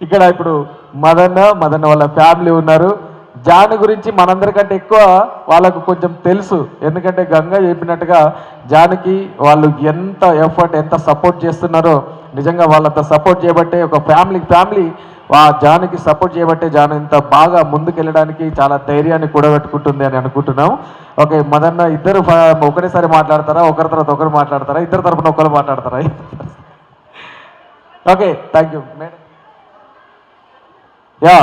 ఇక్కడ ఇప్పుడు మదన్న వాళ్ళ ఫ్యామిలీ ఉన్నారు. జాను గురించి మనందరికంటే ఎక్కువ వాళ్ళకు కొంచెం తెలుసు. ఎందుకంటే గంగా చెప్పినట్టుగా జానుకి వాళ్ళు ఎంత ఎఫర్ట్, ఎంత సపోర్ట్ చేస్తున్నారో, నిజంగా వాళ్ళంత సపోర్ట్ చేయబట్టే ఒక ఫ్యామిలీ జానుకి సపోర్ట్ చేయబట్టే జాను ఇంత బాగా ముందుకెళ్ళడానికి చాలా ధైర్యాన్ని కూడబెట్టుకుంటుంది అని అనుకుంటున్నాం. ఓకే, మదన్న ఇద్దరు ఒకటేసారి మాట్లాడతారా, ఒకరి తర్వాత ఒకరు మాట్లాడతారా, ఇద్దరు తరపున ఒకరు మాట్లాడతారా? Okay, thank you madam. Yeah,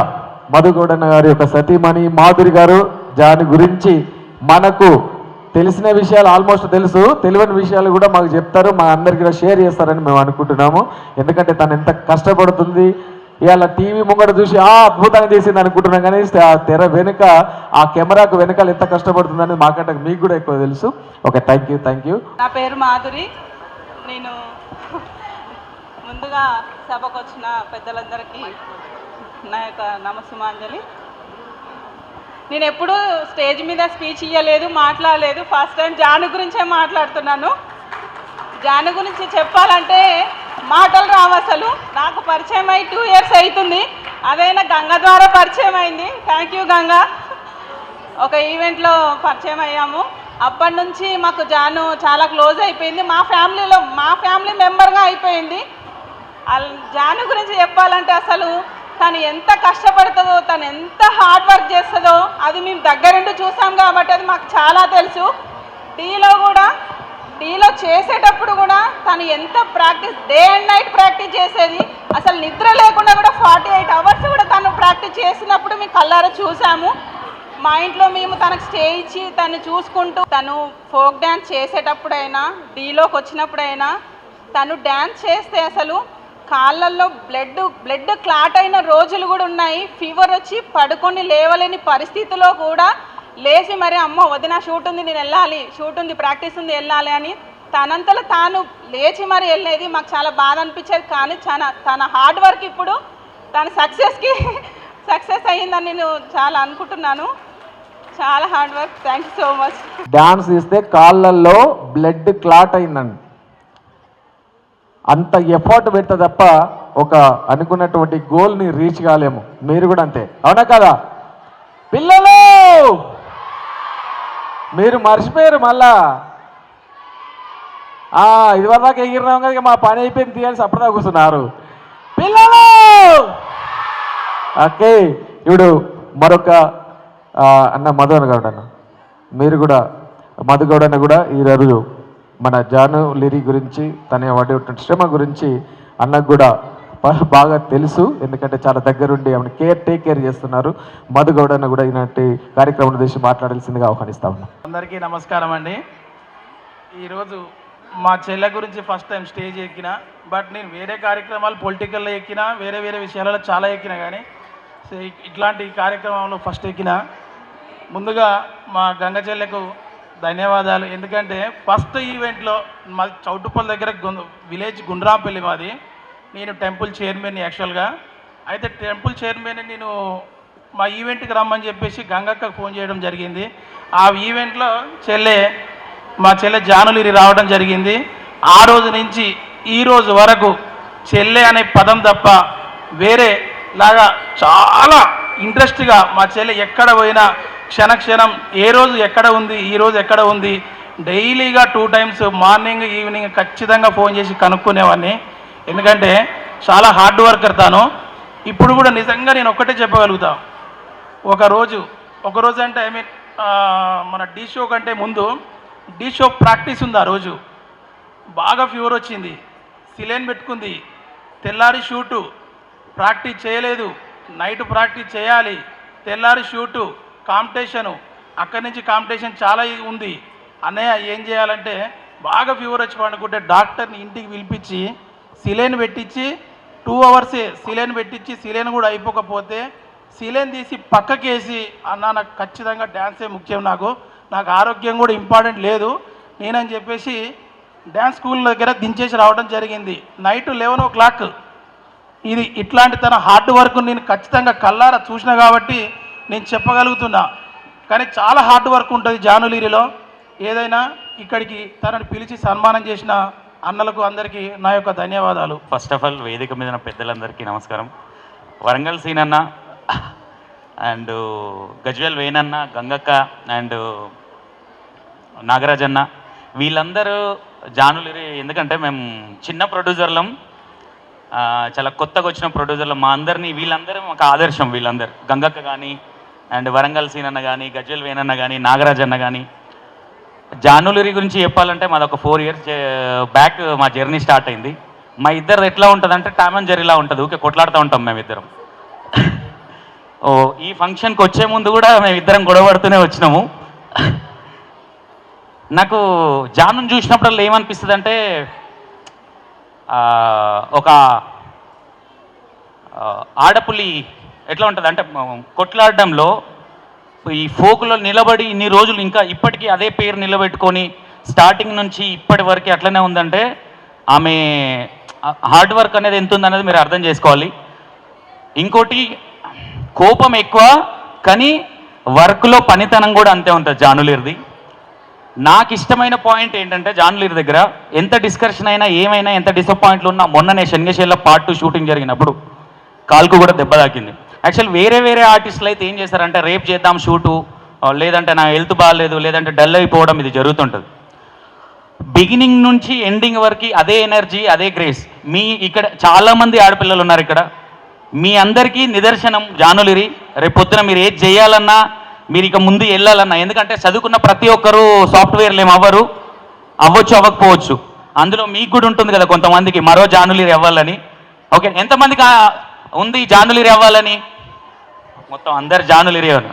మధుగౌడన్న గారి యొక్క సతీమణి మాధురి గారు దాని గురించి మనకు తెలిసిన విషయాలు ఆల్మోస్ట్ తెలుసు, తెలియని విషయాలు కూడా మాకు చెప్తారు, మా అందరికీ కూడా షేర్ చేస్తారని మేము అనుకుంటున్నాము. ఎందుకంటే తను ఎంత కష్టపడుతుంది, ఇవాళ టీవీ ముంగట చూసి అద్భుతంగా చేసింది అనుకుంటున్నాం, కానీ ఆ తెర వెనుక, ఆ కెమెరాకు వెనకాల ఎంత కష్టపడుతుందని మాకంటే మీకు కూడా ఎక్కువ తెలుసు. Okay, thank you. నా పేరు మాధురి. నేను ముందుగా సభకు వచ్చిన పెద్దలందరికీ నా యొక్క నమస్సుమాంజలి. నేను ఎప్పుడూ స్టేజ్ మీద స్పీచ్ ఇవ్వలేదు, మాట్లాడలేదు. ఫస్ట్ టైం జాను గురించే మాట్లాడుతున్నాను. జాను గురించి చెప్పాలంటే మాటలు రావు. అసలు నాకు పరిచయం అయ్యి 2 years అవుతుంది. అదైనా గంగ ద్వారా పరిచయం అయింది. Thank you Ganga. ఒక ఈవెంట్లో పరిచయం అయ్యాము. అప్పటి నుంచి మాకు జాను చాలా క్లోజ్ అయిపోయింది. మా ఫ్యామిలీ మెంబర్గా అయిపోయింది. జాను గురించి చెప్పాలంటే అసలు తను ఎంత కష్టపడుతుందో, తను ఎంత హార్డ్ వర్క్ చేస్తుందో అది మేము దగ్గరుండి చూసాం కాబట్టి అది మాకు చాలా తెలుసు. డీలో చేసేటప్పుడు కూడా తను ఎంత practice, day and night practice చేసేది. అసలు నిద్ర లేకుండా కూడా 48 hours కూడా తను ప్రాక్టీస్ చేసినప్పుడు మేము కళ్ళారా చూసాము. మా ఇంట్లో మేము తనకు స్టే ఇచ్చి తను చూసుకుంటూ, తను ఫోక్ డ్యాన్స్ చేసేటప్పుడైనా, డీలోకి వచ్చినప్పుడైనా తను డ్యాన్స్ చేస్తే అసలు కాళ్ళల్లో బ్లడ్ క్లాట్ అయిన రోజులు కూడా ఉన్నాయి. ఫీవర్ వచ్చి పడుకొని లేవలేని పరిస్థితిలో కూడా లేచి మరి అమ్మ వదిన షూట్ ఉంది, నేను వెళ్ళాలి, షూట్ ఉంది, ప్రాక్టీస్ ఉంది, వెళ్ళాలి అని తనంతలో తాను లేచి మరి వెళ్ళేది. మాకు చాలా బాధ అనిపించేది. కానీ తన హార్డ్ వర్క్ ఇప్పుడు తన సక్సెస్ అయ్యిందని నేను చాలా అనుకుంటున్నాను. చాలా hard work. Thank you so much. Dance ఇస్తే కాళ్ళల్లో బ్లడ్ క్లాట్ అయిందండి. అంత ఎఫర్ట్ పెడతా తప్ప ఒక అనుకున్నటువంటి గోల్ని రీచ్ కాలేము. మీరు కూడా అంతే, అవునా కదా పిల్లలు? మీరు మర్చిపోయారు మళ్ళా. ఇదివరదాకా ఎగిరినాం కదా, మా పని అయిపోయింది తీయాల్సి అప్పుడుదా కూర్చున్నారు పిల్లలు. ఓకే, ఇప్పుడు మరొక అన్న మధుగౌడ అన్న, మీరు కూడా మధుగౌడన్న కూడా ఈరోజు మన జాను లిరి గురించి, తన పడేటువంటి శ్రమ గురించి అన్నకు కూడా బాగా తెలుసు. ఎందుకంటే చాలా దగ్గరుండి ఆమెను టేక్ కేర్ చేస్తున్నారు. మధుగౌడన్న కూడా ఇలాంటి కార్యక్రమం చేసి మాట్లాడాల్సిందిగా ఆహ్వానిస్తా ఉన్నాం. అందరికీ నమస్కారం అండి. ఈరోజు మా చెల్లె గురించి ఫస్ట్ టైం స్టేజ్ ఎక్కిన. బట్ నేను వేరే కార్యక్రమాలు పొలిటికల్లో ఎక్కిన, వేరే విషయాలలో చాలా ఎక్కిన, కానీ ఇట్లాంటి కార్యక్రమంలో ఫస్ట్ ఎక్కిన. ముందుగా మా గంగ చెల్లెకు ధన్యవాదాలు. ఎందుకంటే ఫస్ట్ ఈవెంట్లో మాది చౌటుపల్లి దగ్గర విలేజ్ గుండ్రాంపల్లి మాది. నేను టెంపుల్ చైర్మన్ యాక్చువల్గా. అయితే టెంపుల్ చైర్మన్ నేను మా ఈవెంట్కి రమ్మని చెప్పేసి గంగక్కకు ఫోన్ చేయడం జరిగింది. ఆ ఈవెంట్లో మా చెల్లె జానులిరి రావడం జరిగింది. ఆ రోజు నుంచి ఈ రోజు వరకు చెల్లె అనే పదం తప్ప వేరే లాగా చాలా ఇంట్రెస్ట్గా మా చెల్లె ఎక్కడ పోయినా క్షణక్షణం ఏ రోజు ఎక్కడ ఉంది, ఈ రోజు ఎక్కడ ఉంది, డైలీగా 2 times మార్నింగ్ ఈవినింగ్ ఖచ్చితంగా ఫోన్ చేసి కనుక్కునేవాడిని. ఎందుకంటే చాలా హార్డ్ వర్కర్ తాను. ఇప్పుడు కూడా నిజంగా నేను ఒక్కటే చెప్పగలుగుతా, ఒకరోజు అంటే మన డీ షో కంటే ముందు డీ షో ప్రాక్టీస్ ఉంది. ఆ రోజు బాగా ఫీవర్ వచ్చింది, సిలైన్ పెట్టుకుంది, తెల్లారి షూటు, ప్రాక్టీస్ చేయలేదు, నైట్ ప్రాక్టీస్ చేయాలి, తెల్లారి షూటు, కాంపిటీషను, అక్కడి నుంచి కాంపిటీషన్ చాలా ఉంది. అన్నయ్య ఏం చేయాలంటే బాగా ఫీవర్ వచ్చి పండుకుంటే డాక్టర్ని ఇంటికి పిలిపించి సిలైన్ పెట్టించి 2 hours సిలైన్ పెట్టించి, సిలైన్ కూడా అయిపోకపోతే సిలైన్ తీసి పక్కకేసి, అన్న నాకు ఖచ్చితంగా డ్యాన్సే ముఖ్యం, నాకు ఆరోగ్యం కూడా ఇంపార్టెంట్ లేదు నేనని చెప్పేసి డ్యాన్స్ స్కూల్ దగ్గర దించేసి రావడం జరిగింది. Night 11 o'clock. ఇట్లాంటి తన హార్డ్ వర్క్ నేను ఖచ్చితంగా కళ్ళారా చూసిన కాబట్టి నేను చెప్పగలుగుతున్నా. కానీ చాలా హార్డ్ వర్క్ ఉంటుంది జానులీరిలో. ఏదైనా ఇక్కడికి తనని పిలిచి సన్మానం చేసిన అన్నలకు అందరికీ నా యొక్క ధన్యవాదాలు. ఫస్ట్ ఆఫ్ ఆల్ వేదిక మీద పెద్దలందరికీ నమస్కారం. వరంగల్ సీనన్న అండ్ గజ్వేల్ వేణన్న, గంగక్క అండ్ నాగరాజన్న, వీళ్ళందరూ జానులిరి. ఎందుకంటే మేము చిన్న ప్రొడ్యూసర్లం, చాలా కొత్తగా వచ్చిన ప్రొడ్యూసర్లు. మా అందరినీ వీళ్ళందరూ మాకు ఆదర్శం. వీళ్ళందరూ గంగక్క కానీ అండ్ వరంగల్ సీనన్న కానీ, గజ్వేల్ వేణన్న కానీ, నాగరాజన్న కానీ. జానులిరి గురించి చెప్పాలంటే మాది ఒక 4 years బ్యాక్ మా జర్నీ స్టార్ట్ అయింది. మా ఇద్దరు ఎట్లా ఉంటుందంటే టామ్ అండ్ జెర్రీలా ఉంటుంది, ఊకే కొట్లాడుతూ ఉంటాం మేమిద్దరం. ఓ ఈ ఫంక్షన్కి వచ్చే ముందు కూడా మేమిద్దరం గొడవడుతూనే వచ్చినాము. నాకు జానుని చూసినప్పుడల్లా ఏమనిపిస్తుంది అంటే ఒక ఆడపులి ఎట్లా ఉంటుంది అంటే కొట్లాడడంలో ఈ ఫోక్లో నిలబడి ఇన్ని రోజులు ఇంకా ఇప్పటికీ అదే పేరు నిలబెట్టుకొని స్టార్టింగ్ నుంచి ఇప్పటి వరకు అట్లనే ఉందంటే ఆమె హార్డ్ వర్క్ అనేది ఎంత ఉందనేది మీరు అర్థం చేసుకోవాలి. ఇంకోటి కోపం ఎక్కువ కానీ వర్క్లో పనితనం కూడా అంతే ఉంటుంది జానులిరిది. నాకు ఇష్టమైన పాయింట్ ఏంటంటే జానులిరి దగ్గర ఎంత డిస్కషన్ అయినా ఏమైనా ఎంత డిసప్పాయింట్లు ఉన్నా, మొన్ననే శనిగశేల Part 2 షూటింగ్ జరిగినప్పుడు కాల్కు కూడా దెబ్బ తాకింది. యాక్చువల్ వేరే ఆర్టిస్టులు అయితే ఏం చేశారంటే రేపు చేద్దాం షూటు, లేదంటే నా హెల్త్ బాగాలేదు, లేదంటే డల్ అయిపోవడం, ఇది జరుగుతుంటుంది. బిగినింగ్ నుంచి ఎండింగ్ వరకు అదే ఎనర్జీ, అదే గ్రేస్. మీ ఇక్కడ చాలామంది ఆడపిల్లలు ఉన్నారు ఇక్కడ, మీ అందరికీ నిదర్శనం జానులిరి. రేపు పొద్దున మీరు ఏది చేయాలన్నా, మీరు ఇక ముందు వెళ్ళాలన్నా, ఎందుకంటే చదువుకున్న ప్రతి ఒక్కరూ సాఫ్ట్వేర్లు ఏమి అవ్వచ్చు అవ్వకపోవచ్చు. అందులో మీకు కూడా ఉంటుంది కదా కొంతమందికి మరో జానులిరి అవ్వాలని. ఓకే, ఎంతమందికి ఉంది జానులిరి అవ్వాలని? మొత్తం అందరు జానులిరి అవ్వాలి.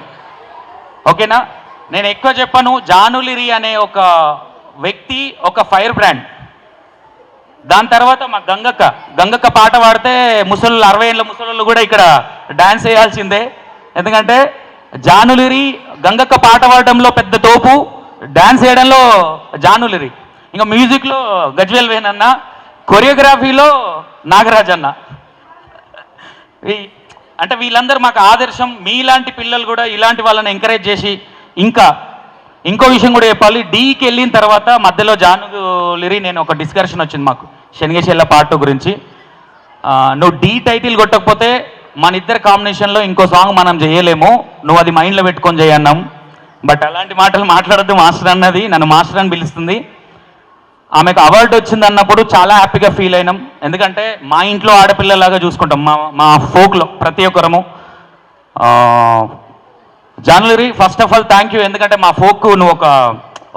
ఓకేనా? నేను ఎక్కువ చెప్పను. జానులిరి అనే ఒక వ్యక్తి ఒక ఫైర్ బ్రాండ్. దాని తర్వాత మా గంగక్క పాట పాడితే ముసలు 60 ఏళ్ళ ముసలు కూడా ఇక్కడ డాన్స్ వేయాల్సిందే. ఎందుకంటే జానులిరి గంగక్క పాట పాడడంలో పెద్ద తోపు, డాన్స్ వేయడంలో జానులిరి. ఇంకా మ్యూజిక్లో గజ్వేల్ వేణన్న, కొరియోగ్రఫీలో నాగరాజన్న. అంటే వీళ్ళందరూ మాకు ఆదర్శం. మీలాంటి పిల్లలు కూడా ఇలాంటి వాళ్ళని ఎంకరేజ్ చేసి, ఇంకో విషయం కూడా చెప్పాలి. డీకి వెళ్ళిన తర్వాత మధ్యలో జానులిరి నేను ఒక డిస్కషన్ వచ్చింది మాకు శనిగశేల Part 2 గురించి. నువ్వు డీ టైటిల్ కొట్టకపోతే మన ఇద్దరు కాంబినేషన్లో ఇంకో సాంగ్ మనం చేయలేము, నువ్వు అది మైండ్లో పెట్టుకొని చేయన్నాం. బట్ అలాంటి మాటలు మాట్లాడద్దు మాస్టర్ అన్నది, నన్ను మాస్టర్ అని పిలుస్తుంది. ఆమెకు అవార్డు వచ్చింది అన్నప్పుడు చాలా హ్యాపీగా ఫీల్ అయినాం. ఎందుకంటే మా ఇంట్లో ఆడపిల్లలాగా చూసుకుంటాం మా ఫోక్లో ప్రతి ఒక్కరము. Janulyri first of all thank you. ఎందుకంటే మా ఫోక్ నువ్వు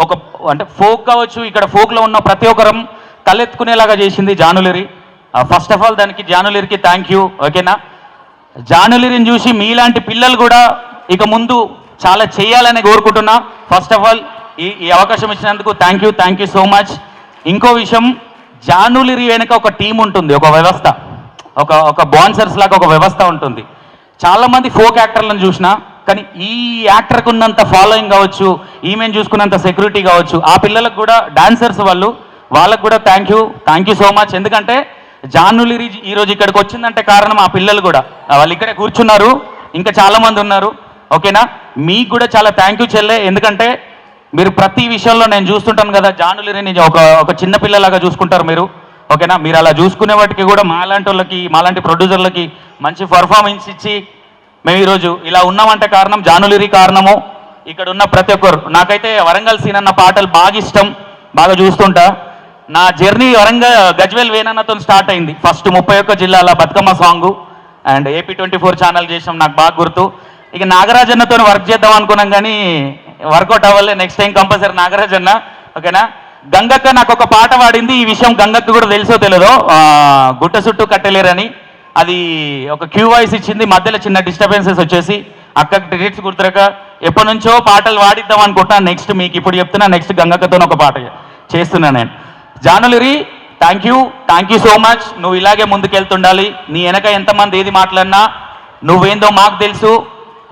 ఒక అంటే ఫోక్ కావచ్చు, ఇక్కడ ఫోక్లో ఉన్న ప్రతి ఒక్కరం తలెత్తుకునేలాగా చేసింది జానులిరి. ఫస్ట్ ఆఫ్ ఆల్ దానికి జానులిరికి థ్యాంక్ యూ. ఓకేనా? జానులిరిని చూసి మీలాంటి పిల్లలు కూడా ఇక ముందు చాలా చేయాలని కోరుకుంటున్నా. ఫస్ట్ ఆఫ్ ఆల్ ఈ అవకాశం ఇచ్చినందుకు థ్యాంక్ యూ సో మచ్. ఇంకో విషయం, జానులిరి వెనుక ఒక టీం ఉంటుంది, ఒక వ్యవస్థ, ఒక బాన్సర్స్ లాగా ఒక వ్యవస్థ ఉంటుంది. చాలామంది ఫోక్ యాక్టర్లను చూసినా, కానీ ఈ యాక్టర్కి ఉన్నంత ఫాలోయింగ్ కావచ్చు, ఈమెను చూసుకున్నంత సెక్యూరిటీ కావచ్చు, ఆ పిల్లలకు కూడా డాన్సర్స్ వాళ్ళకు కూడా థ్యాంక్ యూ సో మచ్. ఎందుకంటే జానులిరి ఈరోజు ఇక్కడికి వచ్చిందంటే కారణం ఆ పిల్లలు కూడా. వాళ్ళు ఇక్కడే కూర్చున్నారు, ఇంకా చాలామంది ఉన్నారు. ఓకేనా? మీకు కూడా చాలా థ్యాంక్ యూ చెల్లె. ఎందుకంటే మీరు ప్రతి విషయంలో నేను చూస్తుంటాను కదా, జానులిరిని ఒక చిన్న పిల్లలాగా చూసుకుంటారు మీరు. ఓకేనా? మీరు అలా చూసుకునే వాటికి కూడా మాలాంటి వాళ్ళకి, మాలాంటి ప్రొడ్యూసర్లకి మంచి పర్ఫార్మెన్స్ ఇచ్చి మేము ఈరోజు ఇలా ఉన్నామంటే కారణం జానులిరి కారణము. ఇక్కడ ఉన్న ప్రతి ఒక్కరు. నాకైతే వరంగల్ సీనన్న పాటలు బాగా ఇష్టం, బాగా చూస్తుంటా. నా జర్నీ గజ్వేల్ వేణన్నతో స్టార్ట్ అయింది. ఫస్ట్ 31 జిల్లాల Bathukamma song and AP 24 channel చేసాం, నాకు బాగా గుర్తు. ఇక నాగరాజన్నతో వర్క్ చేద్దాం అనుకున్నాం కానీ వర్కౌట్ అవ్వలే. Next time compulsory నాగరాజన్న. ఓకేనా? గంగక్క నాకు ఒక పాట పాడింది. ఈ విషయం గంగక్క కూడా తెలుసో తెలియదో, గుట్ట చుట్టూ కట్టలేరని. అది ఒక క్యూ వాయిస్ ఇచ్చింది, మధ్యలో చిన్న డిస్టర్బెన్సెస్ వచ్చేసి అక్కకి డిలీట్స్ గుర్తురక ఎప్పటి నుంచో పాటలు వాడిద్దాం అనుకుంటున్నాను. నెక్స్ట్ మీకు ఇప్పుడు చెప్తున్నా, నెక్స్ట్ గంగక్కతో ఒక పాట చేస్తున్నా నేను. జానులిరి థ్యాంక్ యూ సో మచ్. నువ్వు ఇలాగే ముందుకెళ్తుండాలి. నీ వెనక ఎంతమంది ఏది మాట్లాడినా నువ్వేందో మాకు తెలుసు.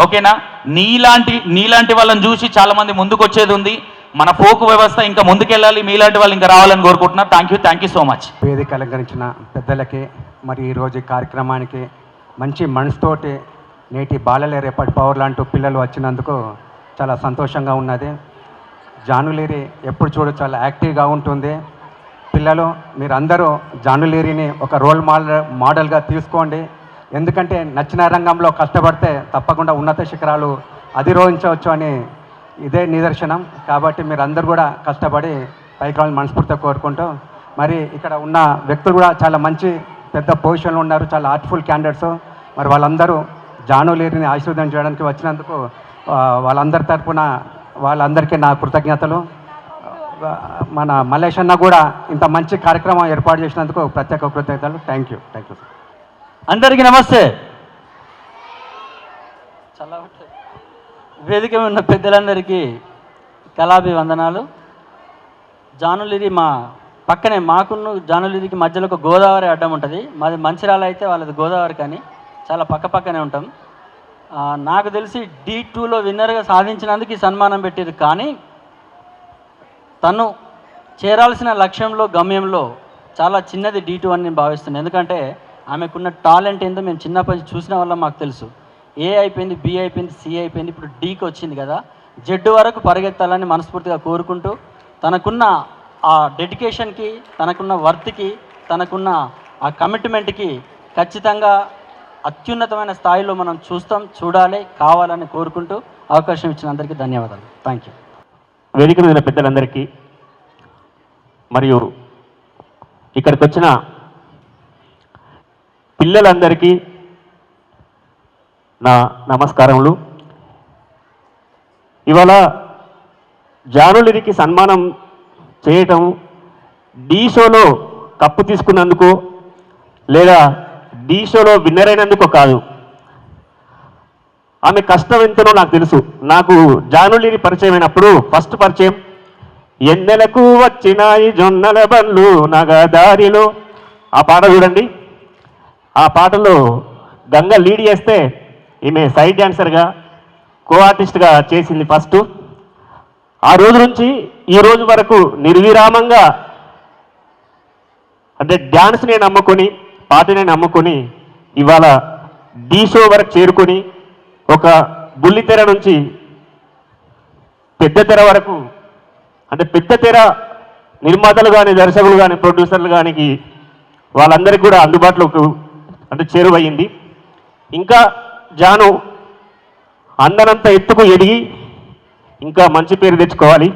ఓకేనా? నీలాంటి వాళ్ళని చూసి చాలామంది ముందుకు వచ్చేది ఉంది. మన ఫోక్ వ్యవస్థ ఇంకా ముందుకెళ్ళాలి, మీలాంటి వాళ్ళు ఇంకా రావాలని కోరుకుంటున్నా. Thank you so much. వేదిక అలంకరించిన పెద్దలకి, మరి ఈరోజు ఈ కార్యక్రమానికి మంచి మనసుతోటి నేటి బాలలే రేపటి పవర్లు అంటూ పిల్లలు వచ్చినందుకు చాలా సంతోషంగా ఉన్నది. జానులిరి ఎప్పుడు చూడు చాలా యాక్టివ్గా ఉంటుంది. పిల్లలు మీరందరూ జానులిరిని ఒక రోల్ మోడల్గా తీసుకోండి. ఎందుకంటే నచ్చిన రంగంలో కష్టపడితే తప్పకుండా ఉన్నత శిఖరాలు అధిరోహించవచ్చు అని ఇదే నిదర్శనం. కాబట్టి మీరు అందరూ కూడా కష్టపడి పైకి రావాలని మనస్ఫూర్తిగా కోరుకుంటూ, మరి ఇక్కడ ఉన్న వ్యక్తులు కూడా చాలా మంచి పెద్ద పొజిషన్లో ఉన్నారు, చాలా ఆర్ట్ఫుల్ క్యాండిడేట్స్. మరి వాళ్ళందరూ జానులీరిని ఆశీర్వదం చేయడానికి వచ్చినందుకు వాళ్ళందరి తరఫున వాళ్ళందరికీ నా కృతజ్ఞతలు. మన మల్లేష్ అన్న కూడా ఇంత మంచి కార్యక్రమం ఏర్పాటు చేసినందుకు ప్రత్యేక కృతజ్ఞతలు. Thank you sir. అందరికీ నమస్తే. వేదిక ఉన్న పెద్దలందరికీ కళాభివందనాలు. జానులిరి మా పక్కనే, మాకున్న జానులిరికి మధ్యలో ఒక గోదావరి అడ్డం ఉంటుంది. మాది మంచిర్యాల అయితే వాళ్ళది గోదావరి, కానీ చాలా పక్కనే ఉంటాం. నాకు తెలిసి D2లో విన్నర్గా సాధించినందుకు ఈ సన్మానం పెట్టారు. కానీ తను చేరాల్సిన లక్ష్యంలో, గమ్యంలో చాలా చిన్నది D2 అని నేను భావిస్తున్నాను. ఎందుకంటే ఆమెకున్న టాలెంట్ ఏందో మేము చిన్నప్పటి నుంచి చూసిన వల్ల మాకు తెలుసు. A అయిపోయింది, B అయిపోయింది, C అయిపోయింది, ఇప్పుడు Dకి వచ్చింది కదా. Z వరకు పరిగెత్తాలని మనస్ఫూర్తిగా కోరుకుంటూ, తనకున్న ఆ డెడికేషన్కి, తనకున్న వర్త్కి, తనకున్న ఆ కమిట్మెంట్కి ఖచ్చితంగా అత్యున్నతమైన స్థాయిలో మనం చూడాలి, కావాలని కోరుకుంటూ అవకాశం ఇచ్చిన అందరికీ ధన్యవాదాలు. Thank you. వేదిక మీద పెద్దలందరికీ మరియు ఇక్కడికి వచ్చిన పిల్లలందరికీ నా నమస్కారములు. ఇవాళ జానులిరికి సన్మానం చేయటం D షోలో కప్పు తీసుకున్నందుకు లేదా D షోలో విన్నర్ అయినందుకు కాదు. ఆమె కష్టం ఎంతనో నాకు తెలుసు. నాకు జానులిరి పరిచయం అయినప్పుడు ఫస్ట్ పరిచయం ఎన్నెలకు వచ్చినాయి జొన్నల బండ్లు నగదారిలో, ఆ పాట చూడండి. ఆ పాటలో గంగ లీడ్ చేస్తే ఈమె సైడ్ డాన్సర్గా, కో ఆర్టిస్ట్గా చేసింది ఫస్ట్. ఆ రోజు నుంచి ఈ రోజు వరకు నిర్విరామంగా, అంటే డ్యాన్స్ని నమ్ముకొని, పాటని నమ్ముకొని ఇవాళ D షో వరకు చేరుకొని, ఒక బుల్లితెర నుంచి పెద్ద తెర వరకు, అంటే పెద్ద తెర నిర్మాతలు కానీ, దర్శకులు కానీ, ప్రొడ్యూసర్లు కానీ వాళ్ళందరికీ కూడా అందుబాటులోకి అంటే చేరువయ్యింది. ఇంకా జాను అందనంత ఎత్తుకు ఎదిగి ఇంకా మంచి పేరు తెచ్చుకోవాలి.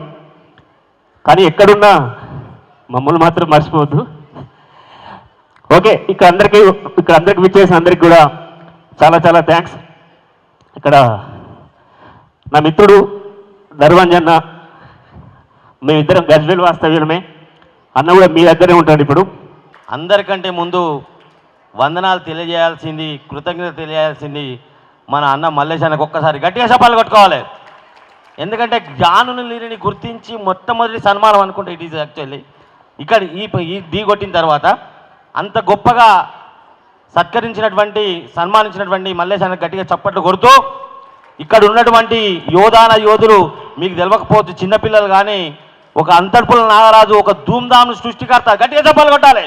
కానీ ఎక్కడున్నా మమ్మల్ని మాత్రం మర్చిపోవద్దు. ఓకే, ఇక్కడ అందరికి విచ్చేసిన అందరికి కూడా చాలా చాలా థ్యాంక్స్. ఇక్కడ నా మిత్రుడు ధర్వంజన్న, మేమిద్దరం గజ్వేల్ వాస్తవ్యులమే. అన్న కూడా మీ దగ్గరే ఉంటాడు. ఇప్పుడు అందరికంటే ముందు వందనాలు తెలియజేయాల్సింది, కృతజ్ఞత తెలియజేయాల్సింది మన అన్న మల్లేష్ అన్నకు. ఒక్కసారి గట్టిగా చప్పాలు కొట్టుకోవాలి. ఎందుకంటే జానులిరిని గుర్తించి మొట్టమొదటి సన్మానం అనుకుంటే ఇట్ ఈజ్ యాక్చువల్లీ ఇక్కడ ఈ ఢీ కొట్టిన తర్వాత అంత గొప్పగా సత్కరించినటువంటి, సన్మానించినటువంటి మల్లేష్ అన్నకు గట్టిగా చప్పట్లు కొడుతూ, ఇక్కడ ఉన్నటువంటి యోధులు మీకు తెలియకపోవచ్చు, చిన్నపిల్లలు కానీ, ఒక అంతర్పుల నాగరాజు, ఒక ధూమ్ధామ్ సృష్టికర్త, గట్టిగా చప్పట్లు కొట్టాలి.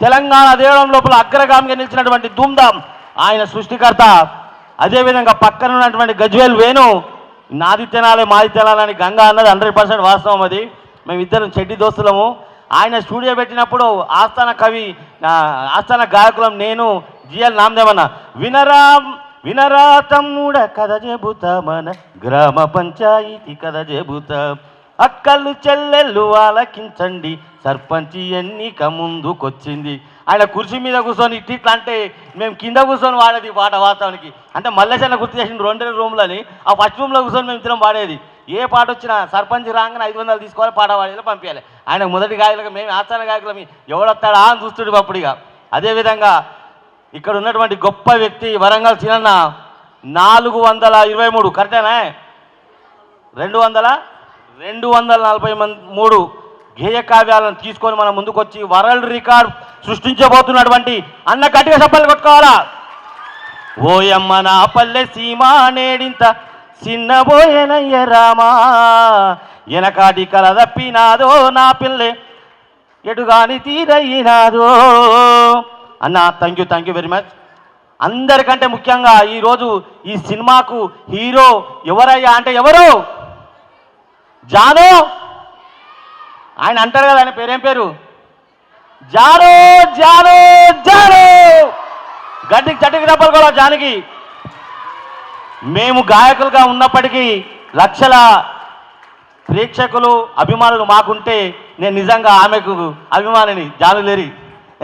తెలంగాణ దేవడం లోపల అగ్రగామిగా నిలిచినటువంటి ధూమ్ధామ్ ఆయన సృష్టికర్త. అదేవిధంగా పక్కన ఉన్నటువంటి గజ్వేల్ వేణు, నాది తెనాలి మాది తెనాలని గంగా అన్నది 100% వాస్తవం. అది మేమిద్దరం చెడ్డి దోస్తులము. ఆయన స్టూడియో పెట్టినప్పుడు ఆస్థాన కవి, ఆస్థాన గాయకులం నేను, జిఎల్ నామదేవన్న. వినరా తమ్ముడ కథ చెబుతా, మన గ్రామ పంచాయతీ కథ చెబుతా, అక్కలు చెల్లెళ్ళు ఆలకించండి, సర్పంచి ఎన్నిక ముందుకొచ్చింది. ఆయన కుర్చీ మీద కూర్చొని ఇట్లా అంటే మేము కింద కూర్చొని వాడేది పాట. వాస్తవానికి అంటే మల్లేశన్న గుర్తు చేసిన 2 రూమ్లని, ఆ ఫస్ట్ రూమ్లో కూర్చొని మేము ఇద్దరం పాడేది. ఏ పాట వచ్చినా సర్పంచ్ రాగానే 500 తీసుకోవాలి, పాట పాడేలా పంపించాలి. ఆయన మొదటి గాయకులుగా, మేము ఆస్థాన గాయకులమి ఎవడొస్తాడా అని చూస్తుడు అప్పుడుగా. అదేవిధంగా ఇక్కడ ఉన్నటువంటి గొప్ప వ్యక్తి వరంగల్ చిన్న 423 కరెక్టేనా, 243 గేయ కావ్యాలను తీసుకొని మన ముందుకొచ్చి వరల్డ్ రికార్డ్ సృష్టించబోతున్నటువంటి అన్న గట్టిగా చప్పట్లు కొట్టుకోవాలా. ఓయమ్మ నా పల్లె సీమా నేడింత చిన్నబోయేనయ్య రామా, ఎనకాటి కల తప్పినాదో నా పిల్లె ఎటుగాని తీరయ్యినాదో. అన్న థ్యాంక్ యూ వెరీ మచ్. అందరికంటే ముఖ్యంగా ఈరోజు ఈ సినిమాకు హీరో ఎవరయ్యా అంటే ఎవరు? జాను. ఆయన అంటారు కదా, ఆయన పేరేం పేరు? జాను జాను జాను గట్టికి చట్టికి దెబ్బలు కూడా జానకి. మేము గాయకులుగా ఉన్నప్పటికీ లక్షల ప్రేక్షకులు అభిమానులు మాకుంటే నేను నిజంగా ఆమెకు అభిమానిని జానులేరి.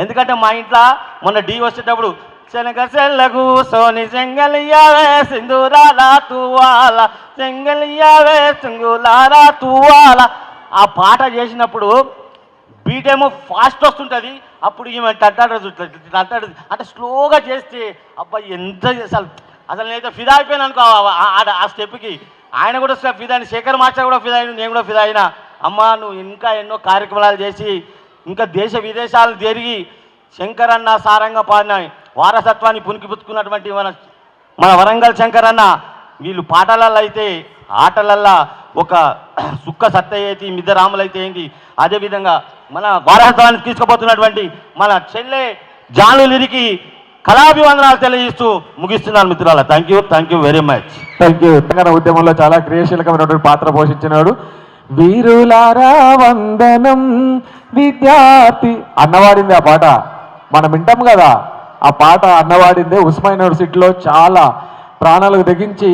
ఎందుకంటే మా ఇంట్లో మొన్న డి వచ్చేటప్పుడు శనగ సెల్లకు సోని చెంగలియావే సింధూరాలా తువాల చెంగలియావే సింగులారా తువాల ఆ పాట చేసినప్పుడు బీట్ ఏమో ఫాస్ట్ వస్తుంటుంది, అప్పుడు ఈమె అంటాడు అంటే స్లోగా చేస్తే అబ్బాయి ఎంత అసలు అసలు నేనైతే ఫిదా అయిపోయాను అనుకో ఆ స్టెప్కి. ఆయన కూడా ఫిదా అయిన, శేఖర్ మాస్టర్ కూడా ఫిదా అయిన, నేను కూడా ఫిదా అయినా. అమ్మ నువ్వు ఇంకా ఎన్నో కార్యక్రమాలు చేసి ఇంకా దేశ విదేశాలు తిరిగి శంకర్ అన్న సారంగా పాడిన వారసత్వాన్ని పుణికిపుచ్చుకున్నటువంటి మన వరంగల్ శంకర్ అన్న వీళ్ళు పాటలల్లో అయితే ఆటలల్లో ఒక సుక్క సత్తయ్య అయితే మిద్దరాములు అయితే ఏంటి, అదేవిధంగా మన వారసత్వాన్ని తీసుకుపోతున్నటువంటి మన చెల్లె జానులిరికి కళాభివందనాలు తెలియజేస్తూ ముగిస్తున్నాను మిత్రులారా. Thank you very much. Thank you. Telangana ఉద్యమంలో చాలా క్రియాశీలకమైనటువంటి పాత్ర పోషించినాడు. వీరులారా వందనం విద్యార్థి అన్నవాడింది ఆ పాట, మనం వింటాం కదా ఆ పాట అన్నవాడిందే. ఉస్మాన్ యూనివర్సిటీలో చాలా ప్రాణాలకు తెగించి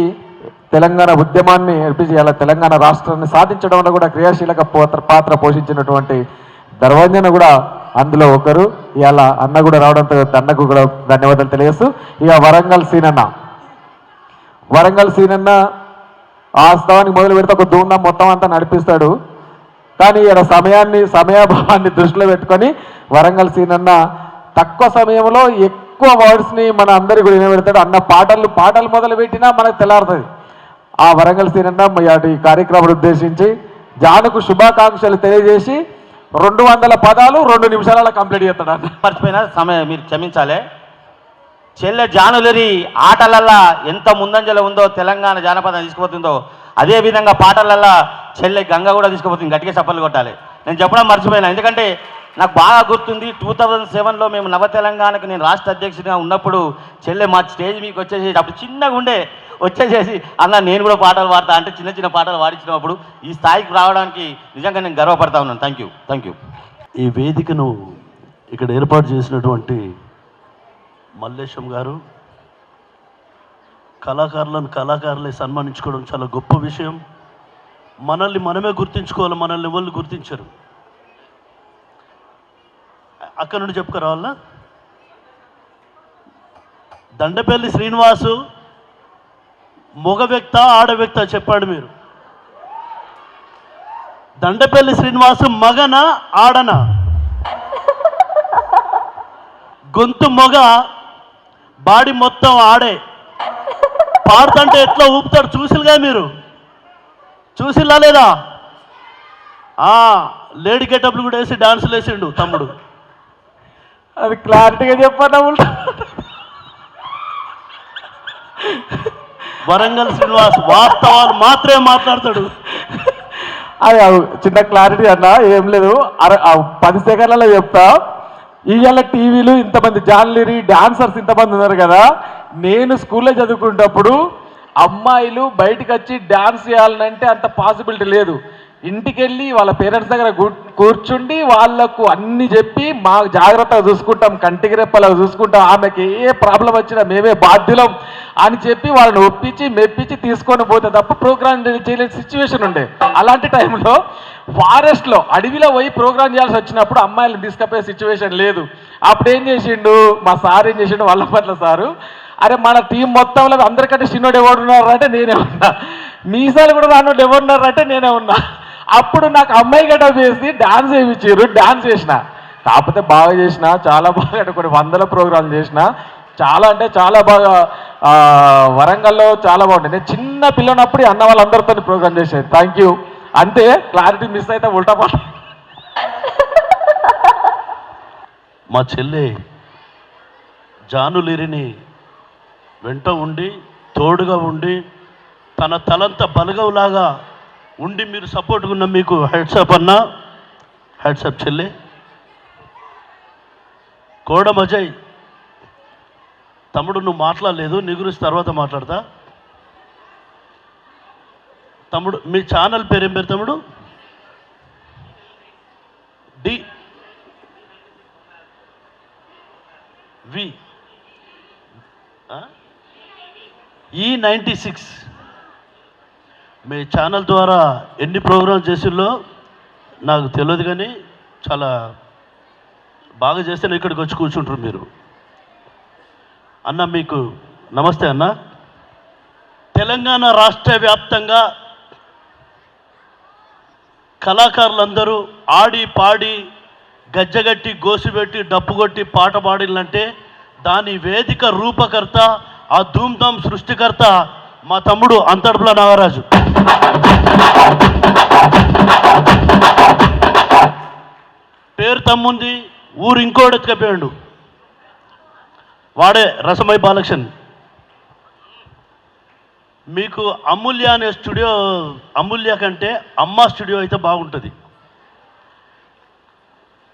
తెలంగాణ ఉద్యమాన్ని నడిపించి అలా తెలంగాణ రాష్ట్రాన్ని సాధించడంలో కూడా క్రియాశీలక పాత్ర పోషించినటువంటి ధర్వంజన కూడా అందులో ఒకరు. ఇలా అన్న కూడా రావడంతో అన్నకు కూడా ధన్యవాదాలు తెలియజేస్తూ ఇక వరంగల్ సీనన్న వాస్తవానికి మొదలు పెడితే ఒక ధూమ్ధాం మొత్తం అంతా నడిపిస్తాడు. కానీ ఇక్కడ సమయాభావాన్ని దృష్టిలో పెట్టుకొని వరంగల్ సీనన్న తక్కువ సమయంలో ఎక్కువ వర్డ్స్ని మన అందరికీ కూడా వినబెడతాడు. అన్న పాటలు మొదలు పెట్టినా మనకు తెల్లారుతుంది. ఆ వరంగల్ సీనన్న ఈ కార్యక్రమాన్ని ఉద్దేశించి జానుకు శుభాకాంక్షలు తెలియజేసి 200 పదాలు 2 నిమిషాలలో కంప్లీట్ చేస్తాడు. అన్న మర్చిపోయినా సమయం మీరు క్షమించాలి. చెల్లె జానులరి ఆటలల్లా ఎంత ముందంజలో ఉందో తెలంగాణ జానపదం తీసుకుపోతుందో అదేవిధంగా పాటలల్లా చెల్లె గంగ కూడా తీసుకుపోతుంది. గట్టిగా చప్పట్లు కొట్టాలి. నేను చెప్పడం మర్చిపోయినా, ఎందుకంటే నాకు బాగా గుర్తుంది 2007లో మేము నవ తెలంగాణకు నేను రాష్ట్ర అధ్యక్షుడిగా ఉన్నప్పుడు చెల్లె మా స్టేజ్ మీకు వచ్చేసి అప్పుడు చిన్నగా ఉండే వచ్చేసేసి అన్న నేను కూడా పాటలు పాడతా అంటే చిన్న పాటలు పాడించినప్పుడు ఈ స్థాయికి రావడానికి నిజంగా నేను గర్వపడతా ఉన్నాను. Thank you. ఈ వేదికను ఇక్కడ ఏర్పాటు చేసినటువంటి మల్లేశం గారు, కళాకారులే సన్మానించుకోవడం చాలా గొప్ప విషయం. మనల్ని మనమే గుర్తించుకోవాలి, మనల్ని ఎవరు గుర్తించరు. అక్కడ నుండి చెప్పుకురావాలా. దండపల్లి శ్రీనివాసు మగ వ్యక్త ఆడ వ్యక్త చెప్పాడు మీరు. దండపల్లి శ్రీనివాసు మగన ఆడన? గొంతు మొగ, బాడీ మొత్తం ఆడే. పాడుతుంటే ఎట్లా ఊపుతాడు చూసిలుగా మీరు, చూసిల్లా లేదా? లేడీ గెటప్లు కూడా వేసి డాన్సులు వేసిండు తమ్ముడు. అది క్లారిటీగా చెప్పాను. వరంగల్ శ్రీనివాస్ వాస్తవాలు మాత్రమే మాట్లాడతాడు. అది చిన్న క్లారిటీ అన్న, ఏం లేదు. 10 సెకండ్లలో చెప్తా. ఇవాళ టీవీలు ఇంతమంది జాన్లరీ డాన్సర్స్ ఇంతమంది ఉన్నారు కదా. నేను స్కూల్లో చదువుకునేటప్పుడు అమ్మాయిలు బయటకు వచ్చి డాన్స్ చేయాలంటే అంత పాసిబిలిటీ లేదు. ఇంటికి వెళ్ళి వాళ్ళ పేరెంట్స్ దగ్గర కూర్చుండి వాళ్ళకు అన్ని చెప్పి మా జాగ్రత్తగా చూసుకుంటాం, కంటికి రెప్పలాగా చూసుకుంటాం, ఆమెకి ఏ ప్రాబ్లం వచ్చినా మేమే బాధ్యులం అని చెప్పి వాళ్ళని ఒప్పించి మెప్పించి తీసుకొని పోతే తప్ప ప్రోగ్రామ్ చేయలేని సిచ్యువేషన్ ఉండే. అలాంటి టైంలో ఫారెస్ట్లో అడవిలో పోయి ప్రోగ్రామ్ చేయాల్సి వచ్చినప్పుడు అమ్మాయిలను తీసుకపోయే సిచ్యువేషన్ లేదు. అప్పుడు ఏం చేసిండు మా సార్, ఏం చేసిండు వల్లపట్ల సారు, అరే మన టీం మొత్తంలో అందరికంటే చిన్నోడు ఎవడున్నారు అంటే నేనే ఉన్నా, మీసాలు కూడా రానోడు ఎవరున్నారు అంటే నేనే ఉన్నా. అప్పుడు నాకు అమ్మాయి గడ్డ వేసి డాన్స్ వేయించారు, డాన్స్ చేసిన. కాకపోతే బాగా చేసిన, చాలా బాగా అంటే కొన్ని 100 ప్రోగ్రాంలు చేసిన. చాలా అంటే చాలా బాగా వరంగల్లో చాలా బాగుంటుంది. నేను చిన్న పిల్లనప్పుడు అన్న వాళ్ళందరితో ప్రోగ్రామ్ చేసేది. Thank you. అంతే, క్లారిటీ మిస్ అయితే ఉల్టా పాట. మా చెల్లె జానులిరిని వెంట ఉండి తోడుగా ఉండి తన తలంత బలగవులాగా ఉండి మీరు సపోర్ట్గా ఉన్న మీకు హెడ్సప్ అన్న, హెడ్సప్ చెల్లె. కోడం అజయ్ తమ్ముడు నువ్వు మాట్లాడలేదు, నీ గురించి తర్వాత మాట్లాడతా. తమ్ముడు మీ ఛానల్ పేరు ఏం పేరు తమ్ముడు? డి. E96 మీ ఛానల్ ద్వారా ఎన్ని ప్రోగ్రామ్స్ చేసిల్లో నాకు తెలియదు, కానీ చాలా బాగా చేస్తేనే ఇక్కడికి వచ్చి కూర్చుంటారు మీరు. అన్న మీకు నమస్తే అన్న. తెలంగాణ రాష్ట్ర వ్యాప్తంగా కళాకారులందరూ ఆడి పాడి గజ్జగట్టి గోసిపెట్టి డప్పు కొట్టి పాట పాడినంటే దాని వేదిక రూపకర్త, ఆ ధూమ్ధామ్ సృష్టికర్త మా తమ్ముడు అంతర్పుల నాగరాజు. పేరు తమ్ముంది, ఊరు ఇంకోటి ఎత్తుకపోయాడు, వాడే రసమై బాలకృష్ణ. మీకు అమూల్య అనే స్టూడియో, అమూల్య కంటే అమ్మ స్టూడియో అయితే బాగుంటుంది.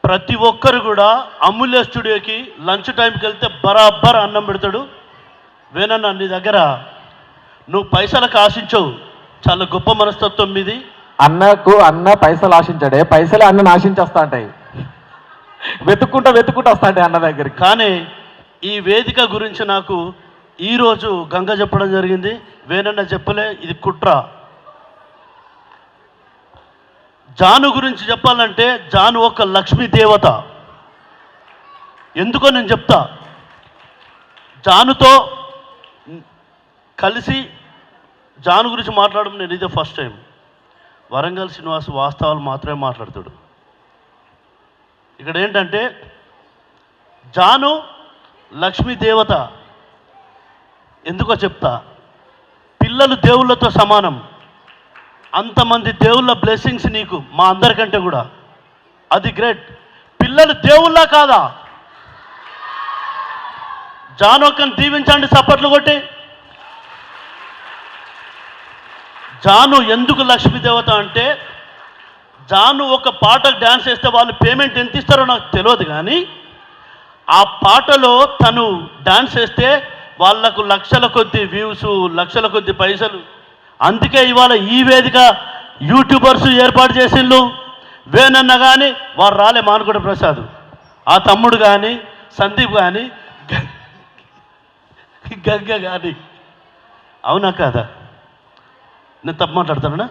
ప్రతి ఒక్కరు కూడా అమూల్య స్టూడియోకి లంచ్ టైంకి వెళ్తే బరాబర్ అన్నం పెడతాడు. వేనన్న నీ దగ్గర నువ్వు పైసలకు ఆశించవు, చాలా గొప్ప మనస్తత్వం మీది. అన్న పైసలు ఆశించాడే, పైసలే అన్నను ఆశించేస్తా ఉంటాయి, వెతుక్కుంటా వస్తా అంటే అన్న దగ్గరికి. కానీ ఈ వేదిక గురించి నాకు ఈరోజు గంగ చెప్పడం జరిగింది, వేనన్న చెప్పలే, ఇది కుట్ర. జాను గురించి చెప్పాలంటే జాను ఒక లక్ష్మీ దేవత. ఎందుకో నేను చెప్తా. జానుతో కలిసి జాను గురించి మాట్లాడడం నేను ఇదే ఫస్ట్ టైం. వరంగల్ శ్రీనివాస్ వాస్తవాలు మాత్రమే మాట్లాడతాడు. ఇక్కడ ఏంటంటే జాను లక్ష్మీ దేవత. ఎందుకో చెప్తా. పిల్లలు దేవుళ్ళతో సమానం. అంతమంది దేవుళ్ళ బ్లెస్సింగ్స్ నీకు, మా అందరికంటే కూడా. అది గ్రేట్. పిల్లలు దేవుళ్ళ కాదా? జానోకని దీవించండి చప్పట్లు కొట్టి. జాను ఎందుకు లక్ష్మీ దేవత అంటే, జాను ఒక పాటకు డ్యాన్స్ వేస్తే వాళ్ళు పేమెంట్ ఎంత ఇస్తారో నాకు తెలియదు, కానీ ఆ పాటలో తను డ్యాన్స్ వేస్తే వాళ్లకు లక్షల కొద్ది వ్యూస్, లక్షల కొద్ది పైసలు. అందుకే ఇవాళ ఈ వేదిక యూట్యూబర్స్ ఏర్పాటు చేసిండ్రు. వేనన్న కానీ వారు రాలే, మానుకోట ప్రసాద్, ఆ తమ్ముడు కానీ, సందీప్ కానీ, గంగ కానీ. అవునా కాదా? నేను తప్పు మాట్లాడతానా?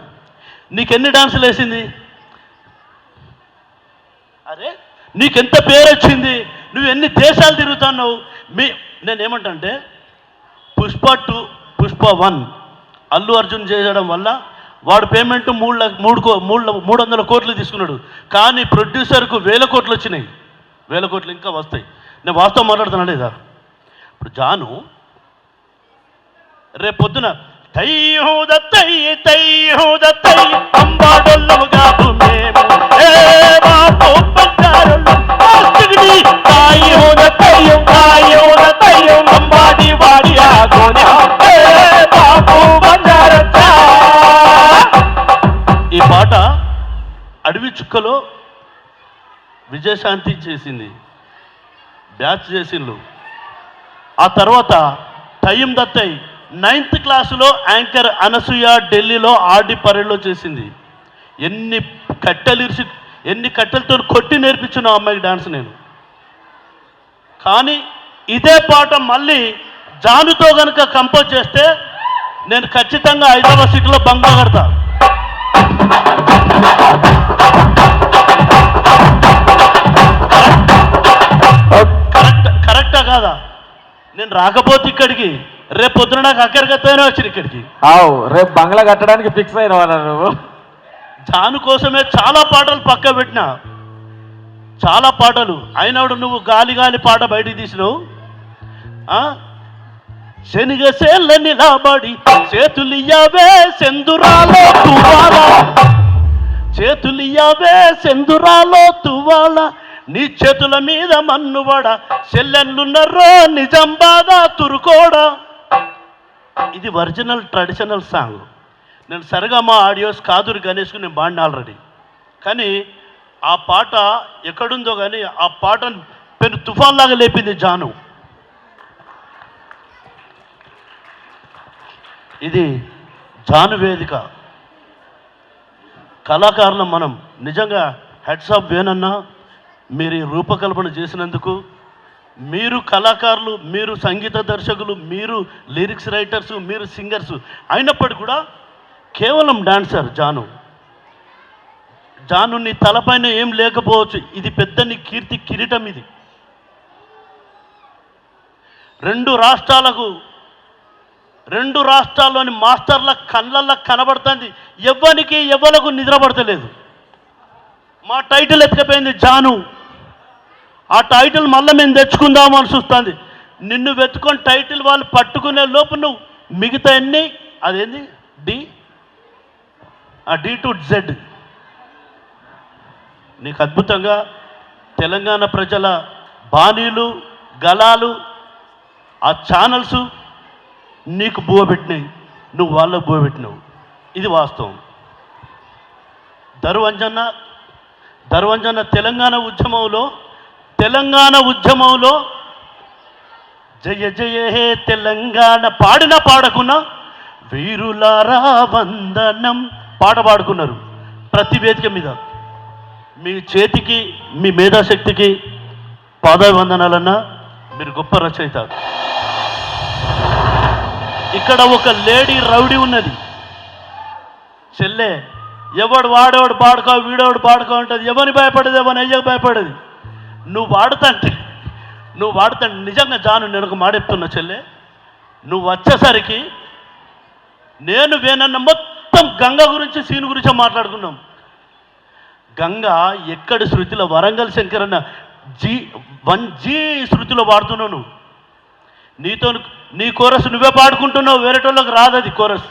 నీకెన్ని డాన్సులు వేసింది? అరే నీకెంత పేరు వచ్చింది? నువ్వు ఎన్ని దేశాలు తిరుగుతున్నావు? నేనేమంటే పుష్ప 2, పుష్ప 1 అల్లు అర్జున్ చేయడం వల్ల వాడు పేమెంట్ 300 కోట్లు తీసుకున్నాడు. కానీ ప్రొడ్యూసర్కు 1000 కోట్లు వచ్చినాయి, 1000 కోట్లు ఇంకా వస్తాయి. నేను వాస్తవం మాట్లాడుతున్నా లేదా? ఇప్పుడు జాను రేపొద్దున ఈ పాట అడవి చుక్కలో విజయశాంతి చేసింది, బ్యాచ్ చేసిండ్రు. ఆ తర్వాత టైం దత్తై 9th క్లాసులో యాంకర్ అనసూయ ఢిల్లీలో ఆర్డి పరేడ్లో చేసింది. ఎన్ని కట్టెలతో కొట్టి నేర్పించిన అమ్మాయికి డాన్స్ నేను. కానీ ఇదే పాట మళ్ళీ జానుతో కనుక కంపోజ్ చేస్తే నేను ఖచ్చితంగా హైదరాబాద్ సిటీలో బంగ్లా కడతా. కరెక్టా కాదా? నేను రాకపోతే ఇక్కడికి రేపు పొద్దున నాకు అక్కడికైనా వచ్చి ఇక్కడికి రేపు బంగ్లా కట్టడానికి ఫిక్స్ అయిన నువ్వు. జాను కోసమే చాలా పాటలు పక్క పెట్టినా, చాలా పాటలు. అయినాడు నువ్వు గాలి గాలి పాట బయటికి తీసినావు. శనిగ సేళ్ళ నిలబడి చేతులియ్యవే సెందురాలో తువ్వాల, చేతులియ్యవే సెందురాలో తువ్వాల, నీ చేతుల మీద మన్నువడ చెల్లెళ్ళున్నర్రో నిజంబాదా తురుకోడా. ఇది ఒరిజినల్ ట్రెడిషనల్ సాంగ్. నేను సరిగా మా ఆడియోస్ కాదూరి గణేష్కు నేను బాడిన ఆల్రెడీ. కానీ ఆ పాట ఎక్కడుందో కానీ ఆ పాట పెను తుఫాన్లాగా లేపింది జాను. ఇది జాను వేదిక. కళాకారులం మనం. నిజంగా హెడ్స్ ఆఫ్ వేనన్నా, మీరు రూపకల్పన చేసినందుకు మీరు కళాకారులు, మీరు సంగీత దర్శకులు, మీరు లిరిక్స్ రైటర్స్, మీరు సింగర్స్ అయినప్పటికీ కూడా కేవలం డాన్సర్ జాను నీ తలపైన ఏం లేకపోవచ్చు, ఇది పెద్ద నీ కీర్తి కిరీటం. ఇది రెండు రాష్ట్రాల్లోని మాస్టర్ల కళ్ళల్లో కనబడుతుంది. ఎవ్వరికి నిద్ర పడతలేదు. మా టైటిల్ ఎత్తుకపోయింది జాను. ఆ టైటిల్ మళ్ళీ మేము తెచ్చుకుందామని చూస్తుంది. నిన్ను వెతుకొని టైటిల్ వాళ్ళు పట్టుకునే లోపు నువ్వు మిగతా అన్నీ అదేంది డి టు జెడ్ నీకు అద్భుతంగా తెలంగాణ ప్రజల బాణీలు, గళాలు, ఆ ఛానల్స్ నీకు బువ పెట్టినాయి, నువ్వు వాళ్ళకు బువ పెట్టినావు. ఇది వాస్తవం. దర్వంజన్న తెలంగాణ ఉద్యమంలో జయ జయ హే తెలంగాణ పాడకున్నా వీరులారా వందనం పాట పాడుకున్నారు ప్రతి వేదిక మీద. మీ చేతికి, మీ మేధాశక్తికి పాదాభివందనాలన్నా. మీరు గొప్ప రచయిత. ఇక్కడ ఒక లేడీ రౌడీ ఉన్నది చెల్లె. ఎవడు వాడేవాడు పాడుకో, వీడేవాడు పాడుకో ఉంటుంది. ఎవరిని భయపడేది, ఎవరిని అయ్యకు భయపడేది. నువ్వు వాడుతంటే నిజంగా జాను నేను ఒక మాట చెప్తున్నా చెల్లె, నువ్వు వచ్చేసరికి నేను వేనన్న మొత్తం గంగ గురించి, సీన్ గురించి మాట్లాడుకున్నాం. గంగ ఎక్కడి శృతిలో, వరంగల్ శంకరన్న G శృతిలో పాడుతున్నావు. నీ కోరస్ నువ్వే పాడుకుంటున్నావు, వేరేటోళ్ళకి రాదు అది కోరస్.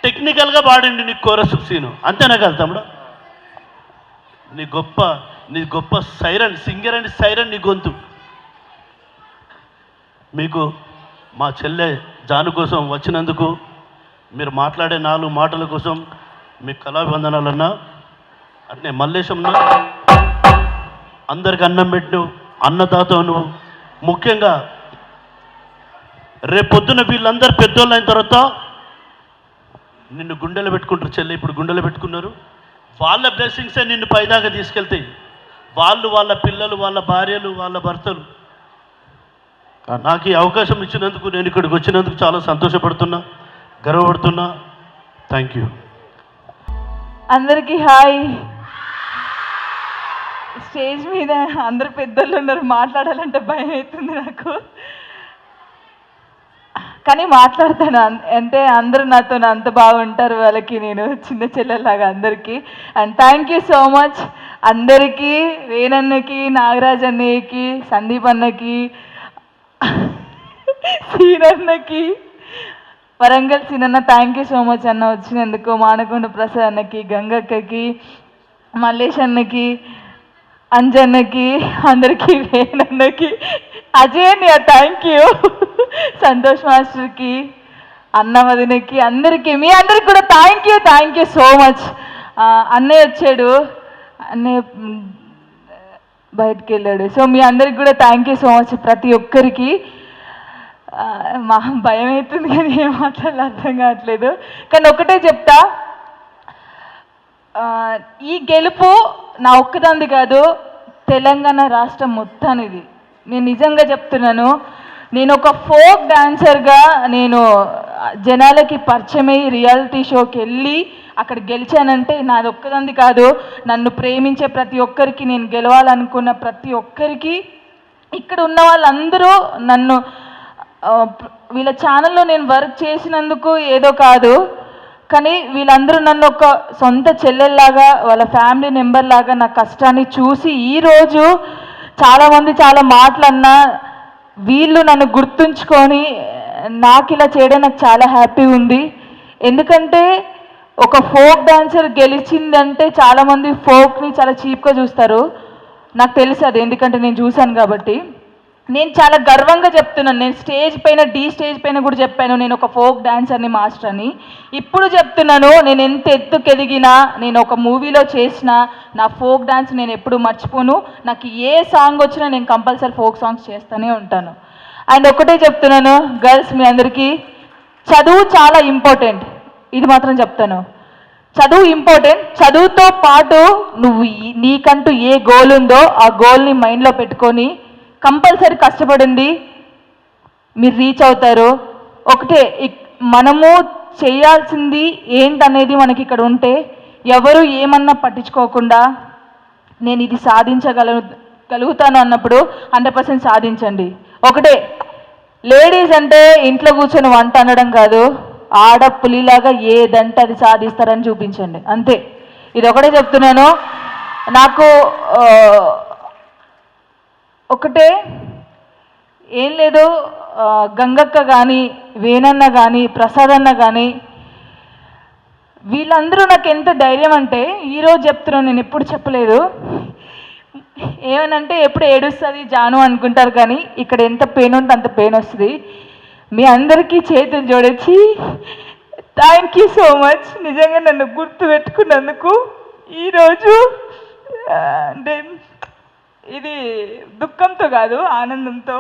టెక్నికల్గా పాడండి నీ కోరస్ సీను, అంతేనా కదా తమ్ముడు? నీ గొప్ప సైరన్ సింగర్ అండ్ సైరన్ నీ గొంతు. మీకు మా చెల్లె జాను కోసం వచ్చినందుకు, మీరు మాట్లాడే 4 మాటల కోసం మీకు కళాభివందనాలన్నా. అట్నే మల్లేశంలో అందరికి అన్నం పెట్టినవు, అన్నదాతవు నువ్వు. ముఖ్యంగా రేపొద్దున వీళ్ళందరూ పెద్దోళ్ళు అయిన తర్వాత నిన్ను గుండెలు పెట్టుకుంటారు చెల్లె. ఇప్పుడు గుండెలు పెట్టుకున్నారు. వాళ్ళ బ్లెస్సింగ్సే నిన్ను పైదాకా తీసుకెళ్తాయి. వాళ్ళు, వాళ్ళ పిల్లలు, వాళ్ళ భార్యలు, వాళ్ళ భర్తలు. నాకు ఈ అవకాశం ఇచ్చినందుకు, నేను ఇక్కడికి వచ్చినందుకు చాలా సంతోషపడుతున్నా, గర్వపడుతున్నా. Thank you. అందరికీ హాయ్. స్టేజ్ మీద అందరు పెద్దోళ్ళు ఉన్నారు, మాట్లాడాలంటే భయం అవుతుంది నాకు, కానీ మాట్లాడతాను. అంటే అందరూ నాతో అంత బాగుంటారు, వాళ్ళకి నేను చిన్న చెల్లెలాగా అందరికీ. And thank you so much అందరికీ, వేణన్నకి, నాగరాజ్ అన్నయ్యకి, సందీప్ అన్నకి, సీనన్నకి, వరంగల్ సీనన్న థ్యాంక్ యూ సో మచ్ అన్న వచ్చినందుకు. మానకొండ ప్రసాద్ అన్నకి, గంగక్కకి, మల్లేష్ అన్నకి, అంజన్నకి, అందరికీ, వేణన్నకి, అజయ్ అన్నయ్య థ్యాంక్ యూ, సంతోష్ మాస్టర్కి, అన్న వదినకి, అందరికీ, మీ అందరికి కూడా థ్యాంక్ యూ సో మచ్. అన్నయ్య వచ్చాడు, అన్నయ్య బయటికి వెళ్ళాడు. సో మీ అందరికి కూడా థ్యాంక్ యూ సో మచ్. ప్రతి ఒక్కరికి మా భయం అవుతుంది కానీ ఏం మాట్లాడాలో అర్థం కావట్లేదు. కానీ ఒకటే చెప్తా, ఈ గెలుపు నా ఒక్కదాంది కాదు, తెలంగాణ రాష్ట్రం మొత్తానిది. నేను నిజంగా చెప్తున్నాను. నేను ఒక ఫోక్ డాన్సర్గా నేను జనాలకి పరిచయమై రియాలిటీ షోకి వెళ్ళి అక్కడ గెలిచానంటే నాది ఒక్కదంది కాదు. నన్ను ప్రేమించే ప్రతి ఒక్కరికి, నేను గెలవాలనుకున్న ప్రతి ఒక్కరికి, ఇక్కడ ఉన్న వాళ్ళందరూ నన్ను వీళ్ళ ఛానల్లో నేను వర్క్ చేసినందుకు ఏదో కాదు, కానీ వీళ్ళందరూ నన్ను ఒక సొంత చెల్లెల్లాగా, వాళ్ళ ఫ్యామిలీ మెంబర్ లాగా నా కష్టాన్ని చూసి ఈరోజు చాలామంది చాలా మాటలన్నా వీళ్ళు నన్ను గుర్తుంచుకొని నాకు ఇలా చేయడం నాకు చాలా హ్యాపీ ఉంది. ఎందుకంటే ఒక ఫోక్ డాన్సర్ గెలిచిందంటే చాలామంది ఫోక్ని చాలా చీప్గా చూస్తారు, నాకు తెలుసు అది, ఎందుకంటే నేను చూశాను కాబట్టి. నేను చాలా గర్వంగా చెప్తున్నాను. నేను స్టేజ్ పైన కూడా చెప్పాను నేను ఒక ఫోక్ డాన్సర్ని, మాస్టర్ అని. ఇప్పుడు చెప్తున్నాను, నేను ఎంత ఎత్తుకెదిగినా, నేను ఒక మూవీలో చేసిన నా ఫోక్ డాన్స్ నేను ఎప్పుడు మర్చిపోను. నాకు ఏ సాంగ్ వచ్చినా నేను కంపల్సరీ ఫోక్ సాంగ్స్ చేస్తూనే ఉంటాను. అండ్ ఒకటే చెప్తున్నాను గర్ల్స్, మీ అందరికీ చదువు చాలా ఇంపార్టెంట్, ఇది మాత్రం చెప్తాను. చదువు ఇంపార్టెంట్. చదువుతో పాటు నువ్వు నీకంటూ ఏ గోల్ ఉందో ఆ గోల్ని మైండ్లో పెట్టుకొని కంపల్సరీ కష్టపడండి, మీరు రీచ్ అవుతారు. ఒకటే మనము చేయాల్సింది ఏంటనేది మనకి ఇక్కడ ఉంటే ఎవరు ఏమన్నా పట్టించుకోకుండా నేను ఇది గలుగుతాను అన్నప్పుడు 100% సాధించండి. ఒకటే, లేడీస్ అంటే ఇంట్లో కూర్చొని వంట అనడం కాదు, ఆడపులిలాగా ఏదంటే అది సాధిస్తారని చూపించండి, అంతే. ఇది ఒకటే చెప్తున్నాను. నాకు ఒకటే ఏం లేదు, గంగక్క కానీ వేణన్న కానీ ప్రసాద్ అన్న కానీ వీళ్ళందరూ నాకు ఎంత ధైర్యం అంటే, ఈరోజు చెప్తున్నాను, నేను ఎప్పుడు చెప్పలేదు. ఏమనంటే ఎప్పుడు ఏడుస్తుంది జాను అనుకుంటారు, కానీ ఇక్కడ ఎంత పెయిన్ ఉంటే అంత పెయిన్ వస్తుంది. మీ అందరికీ చేతులు జోడించి థ్యాంక్ యూ సో మచ్. నిజంగా నన్ను గుర్తు పెట్టుకున్నందుకు. ఈరోజు అంటే ఇది దుఃఖంతో కాదు, ఆనందంతో.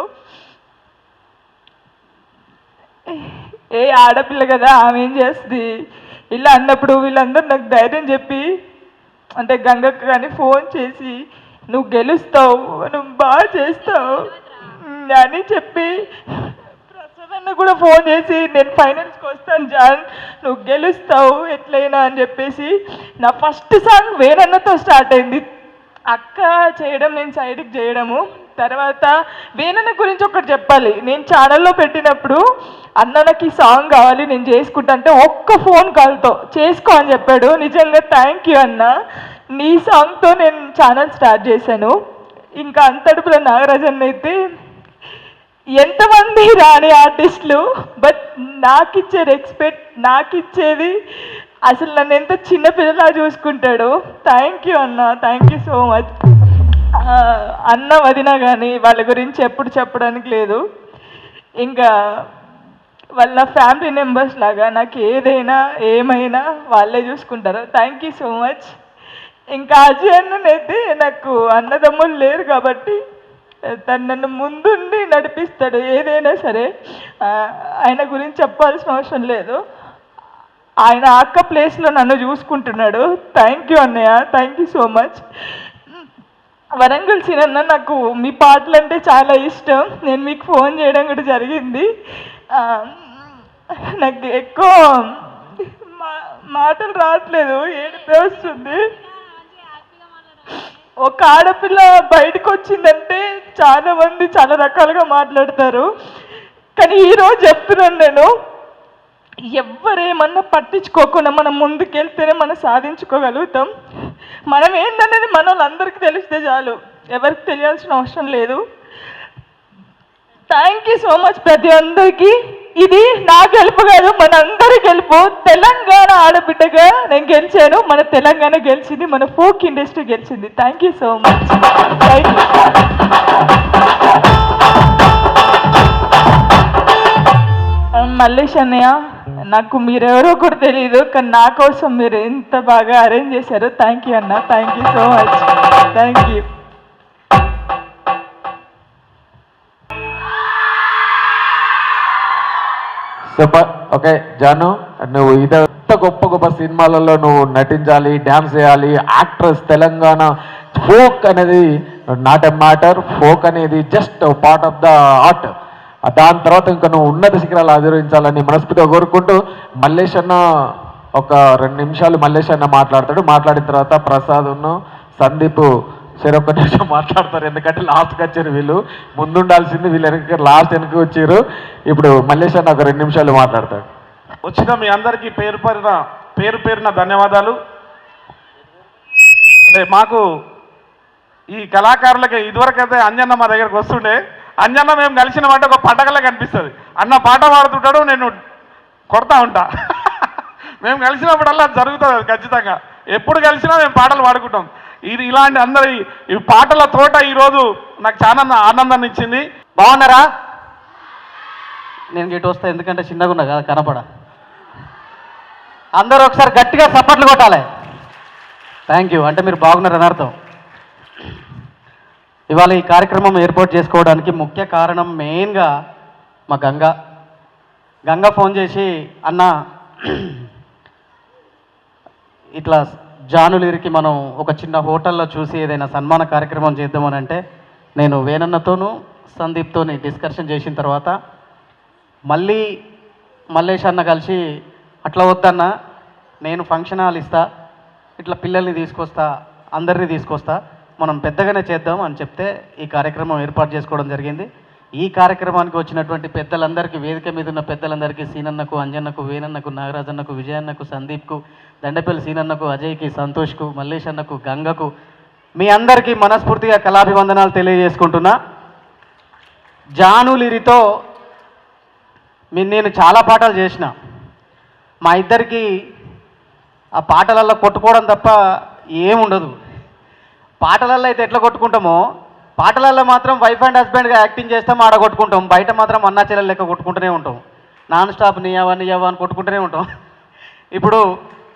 ఏ ఆడపిల్ల కదా, ఆమె ఏం చేస్తుంది ఇలా అన్నప్పుడు వీళ్ళందరూ నాకు ధైర్యం చెప్పి, అంటే గంగక్క కానీ ఫోన్ చేసి నువ్వు గెలుస్తావు, నువ్వు బాగా చేస్తావు అని చెప్పి, ప్రసాద్ అన్న కూడా ఫోన్ చేసి నేను ఫైనల్స్కి వస్తాను జాన్, నువ్వు గెలుస్తావు ఎట్లయినా అని చెప్పేసి. నా ఫస్ట్ సాంగ్ వేణన్నతో స్టార్ట్ అయింది. అక్క చేయడం, నేను సైడ్కి చేయడము. తర్వాత వేణన్న గురించి ఒకటి చెప్పాలి. నేను ఛానల్లో పెట్టినప్పుడు అన్న నాకు ఈ సాంగ్ కావాలి నేను చేసుకుంటా అంటే ఒక్క ఫోన్ కాల్తో చేసుకో అని చెప్పాడు. నిజంగా థ్యాంక్ యూ అన్న. నీ సాంగ్తో నేను ఛానల్ స్టార్ట్ చేశాను. ఇంకా అంతడుపుల నాగరాజన్ అయితే ఎంతమంది రాని ఆర్టిస్టులు, బట్ నాకు ఇచ్చే రెస్పెక్ట్, నాకు ఇచ్చేది అసలు నన్ను ఎంత చిన్నపిల్లలా చూసుకుంటాడు. థ్యాంక్ యూ అన్న, థ్యాంక్ యూ సో మచ్. అన్న వదిన కానీ వాళ్ళ గురించి ఎప్పుడు చెప్పడానికి లేదు. ఇంకా వాళ్ళ ఫ్యామిలీ మెంబర్స్ లాగా నాకు ఏదైనా ఏమైనా వాళ్ళే చూసుకుంటారు. Thank you so much. ఇంకా అజయ్ అన్ననైతే నాకు అన్నదమ్ములు లేరు కాబట్టి తను నన్ను ముందుండి నడిపిస్తాడు ఏదైనా సరే. ఆయన గురించి చెప్పాల్సిన అవసరం లేదు, ఆయన అక్క ప్లేస్లో నన్ను చూసుకుంటున్నాడు. థ్యాంక్ యూ అన్నయ్య, thank you so much. Warangal సినన్న, నాకు మీ పాటలు అంటే చాలా ఇష్టం. నేను మీకు ఫోన్ చేయడం కూడా జరిగింది. నాకు ఎక్కువ మాటలు రావట్లేదు, ఏడుపే వస్తుంది. ఒక ఆడపిల్ల బయటకు వచ్చిందంటే చాలా మంది చాలా రకాలుగా మాట్లాడతారు, కానీ ఈరోజు చెప్తున్నాను నేను, ఎవరేమన్నా పట్టించుకోకుండా మనం ముందుకెళ్తేనే మనం సాధించుకోగలుగుతాం. మనం ఏంటనేది మన వాళ్ళందరికీ తెలిస్తే చాలు, ఎవరికి తెలియాల్సిన అవసరం లేదు. థ్యాంక్ యూ సో మచ్ ప్రతి అందరికీ. ఇది నా గెలుపు కాదు, మన అందరి గెలుపు. తెలంగాణ ఆడబిడ్డగా నేను గెలిచాను, మన తెలంగాణ గెలిచింది, మన ఫోక్ ఇండస్ట్రీ గెలిచింది. Thank you so much. Thank you. Mallesh అన్నయ్య, నాకు మీరెవరో కూడా తెలియదు, కానీ నా కోసం మీరు ఎంత బాగా అరేంజ్ చేశారు. థ్యాంక్ యూ అన్న, thank you so much. Thank you. Super. Okay Janu, నువ్వు ఇదంతా గొప్ప గొప్ప సినిమాలలో నువ్వు నటించాలి, డ్యాన్స్ చేయాలి, యాక్ట్రెస్. తెలంగాణ ఫోక్ అనేది నాట్ ఎ మ్యాటర్, ఫోక్ అనేది just part of the art. దాని తర్వాత ఇంకా నువ్వు ఉన్నత శిఖరాలు ఆదరించాలని మనస్ఫూర్తిగా కోరుకుంటూ, మల్లేష్ అన్న ఒక 2 నిమిషాలు మల్లేష్ అన్న మాట్లాడతాడు. మాట్లాడిన తర్వాత ప్రసాద్ను సందీప్ ఒక్క నిమిషం మాట్లాడతారు, ఎందుకంటే లాస్ట్కి వచ్చారు వీళ్ళు. ముందుండాల్సింది వీళ్ళు లాస్ట్ వెనక్కి వచ్చారు. ఇప్పుడు మల్లేష్ అన్న ఒక 2 నిమిషాలు మాట్లాడతాడు. వచ్చిన మీ అందరికీ పేరు పేరున ధన్యవాదాలు. అంటే మాకు ఈ కళాకారులకి ఇదివరకైతే అంజన్న మా దగ్గరకు వస్తుండే, అంజన్న మేము కలిసినామంటే ఒక పండగలా కనిపిస్తుంది. అన్న పాట పాడుతుంటాడు, నేను కొడతా ఉంటా. మేము కలిసినప్పుడల్లా జరుగుతుంది అది ఖచ్చితంగా. ఎప్పుడు కలిసినా మేము పాటలు పాడుకుంటాం. ఇది ఇలాంటి అందరి ఈ పాటల తోట ఈరోజు నాకు చాలా ఆనందాన్ని ఇచ్చింది. బాగున్నారా? నేను గిట్ వస్తా, ఎందుకంటే చిన్నగా ఉన్నా కదా కనపడ. అందరూ ఒకసారి గట్టిగా చప్పట్లు కొట్టాలి. Thank you. అంటే మీరు బాగున్నారని అర్థం. ఇవాళ ఈ కార్యక్రమం ఏర్పాటు చేసుకోవడానికి ముఖ్య కారణం మెయిన్గా మా గంగ ఫోన్ చేసి, అన్న ఇట్లా జానులీరికి మనం ఒక చిన్న హోటల్లో చూసి ఏదైనా సన్మాన కార్యక్రమం చేద్దామని అంటే నేను వేణన్నతోనూ సందీప్తోని డిస్కషన్ చేసిన తర్వాత మళ్ళీ మల్లేష్ అన్న కలిసి అట్లా వద్దన్న నేను ఫంక్షన్ హాల్ ఇస్తా, ఇట్లా పిల్లల్ని తీసుకొస్తా, అందరినీ తీసుకొస్తా, మనం పెద్దగానే చేద్దాం అని చెప్తే ఈ కార్యక్రమం ఏర్పాటు చేసుకోవడం జరిగింది. ఈ కార్యక్రమానికి వచ్చినటువంటి పెద్దలందరికీ, వేదిక మీద ఉన్న పెద్దలందరికీ, సీనన్నకు, అంజన్నకు, వేణన్నకు, నాగరాజన్నకు, విజయన్నకు, సందీప్కు, దండపల్లి సీనన్నకు, అజయ్కి, సంతోష్కు, మల్లేష్ అన్నకు, గంగకు, మీ అందరికీ మనస్ఫూర్తిగా కళాభివందనాలు తెలియజేసుకుంటున్నా. జానులిరితో నేను చాలా పాటలు చేసిన. మా ఇద్దరికి ఆ పాటలల్లో కొట్టుకోవడం తప్ప ఏముండదు. పాటలల్లో అయితే ఎట్లా కొట్టుకుంటామో, పాటలల్లో మాత్రం వైఫ్ అండ్ హస్బెండ్గా యాక్టింగ్ చేస్తాం, ఆడ కొట్టుకుంటాం. బయట మాత్రం అన్నా చెల్లెలు లెక్క కొట్టుకుంటూనే ఉంటాం. నాన్ స్టాప్ నీయవా అని కొట్టుకుంటూనే ఉంటాం. ఇప్పుడు